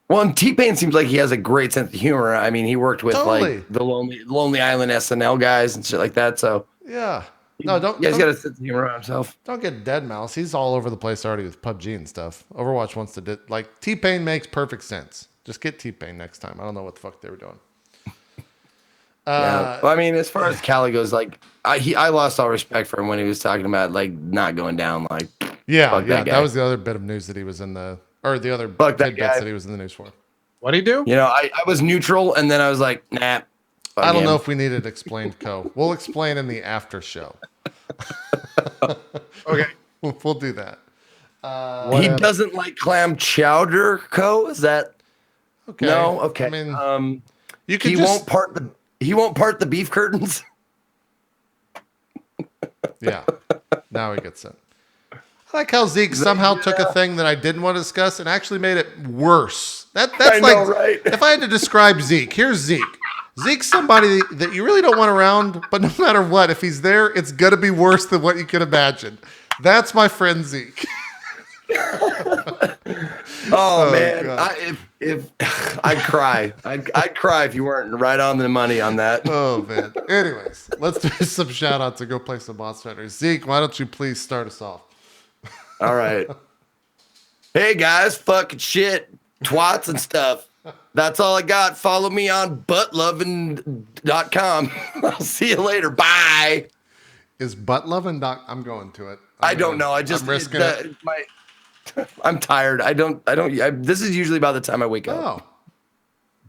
Well, and T-Pain seems like he has a great sense of humor. I mean, he worked with like the Lonely Island SNL guys and shit like that. So yeah, no, don't. He's got a sense of humor on himself. Don't get Deadmau5. He's all over the place already with PUBG and stuff. Overwatch wants to like T-Pain makes perfect sense. Just get T-Pain next time. I don't know what the fuck they were doing. Yeah. Well, I mean, as far as Cali goes, like I lost all respect for him when he was talking about like not going down. Like that was the other bit of news that he was in the. Or the other tidbits that he was in the news for. What'd he do? You know, I was neutral, and then I was like, nah. I don't know if we need it explained, Co. We'll explain in the after show. Okay. We'll do that. He doesn't like clam chowder, Co. Is that... Okay. No? Okay. I mean, he won't part the beef curtains? Yeah. Now he gets it. I like how Zeke somehow took a thing that I didn't want to discuss and actually made it worse. That's right? If I had to describe Zeke, here's Zeke. Zeke's somebody that you really don't want around, but no matter what, if he's there, it's going to be worse than what you can imagine. That's my friend Zeke. Oh man, if I'd cry. I'd cry if you weren't right on the money on that. Oh man. Anyways, let's do some shout outs and go play some Monster Hunter. Zeke, why don't you please start us off? All right. Hey guys, fucking shit, twats and stuff. That's all I got. Follow me on buttlovin.com. I'll see you later. Bye. Is butt loving doc? I'm going to it. I don't know. I just I'm risking it. I'm tired. This is usually about the time I wake up. Oh,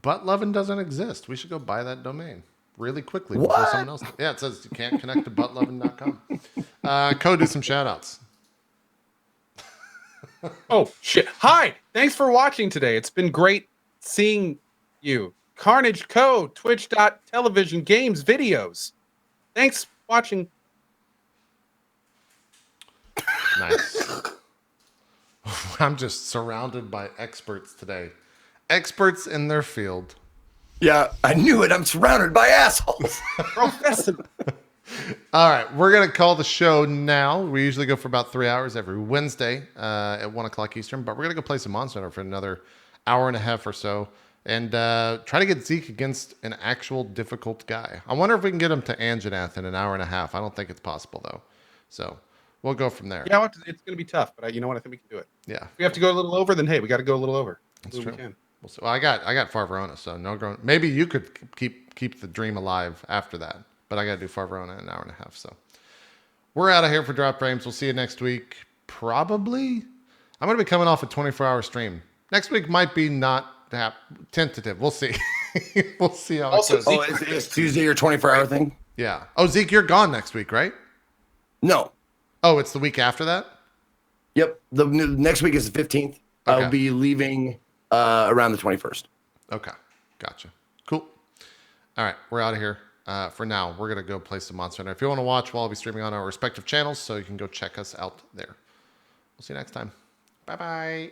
butt loving doesn't exist. We should go buy that domain really quickly before What? someone else. Yeah, it says you can't connect to buttlovin.com. Code, do some shout outs. Oh shit! Hi, thanks for watching today. It's been great seeing you. Carnage Code, Twitch.television games videos. Thanks for watching. Nice. I'm just surrounded by experts today. Experts in their field. Yeah, I knew it. I'm surrounded by assholes. Professor. All right, we're going to call the show now. We usually go for about 3 hours every Wednesday at 1 o'clock Eastern, but we're going to go play some Monster Hunter for another hour and a half or so and try to get Zeke against an actual difficult guy. I wonder if we can get him to Anjanath in an hour and a half. I don't think it's possible, though. So we'll go from there. Yeah, it's going to be tough, but you know what? I think we can do it. Yeah. If we have to go a little over, then hey, we got to go a little over. That's We true. can. We'll see. Well, I got Far Verona, so no grown. Maybe you could keep the dream alive after that, but I got to do Far Verona in an hour and a half. So we're out of here for Drop Frames. We'll see you next week. Probably, I'm going to be coming off a 24-hour stream. Next week might be not tentative. We'll see. We'll see how Also, it goes. Zeke- Is Tuesday your 24-hour thing? Yeah. Oh, Zeke, you're gone next week, right? No. Oh, it's the week after that? Yep. The next week is the 15th. Okay. I'll be leaving around the 21st. Okay. Gotcha. Cool. All right. We're out of here. For now, we're going to go play some Monster Hunter. If you want to watch, we'll all be streaming on our respective channels, so you can go check us out there. We'll see you next time. Bye-bye.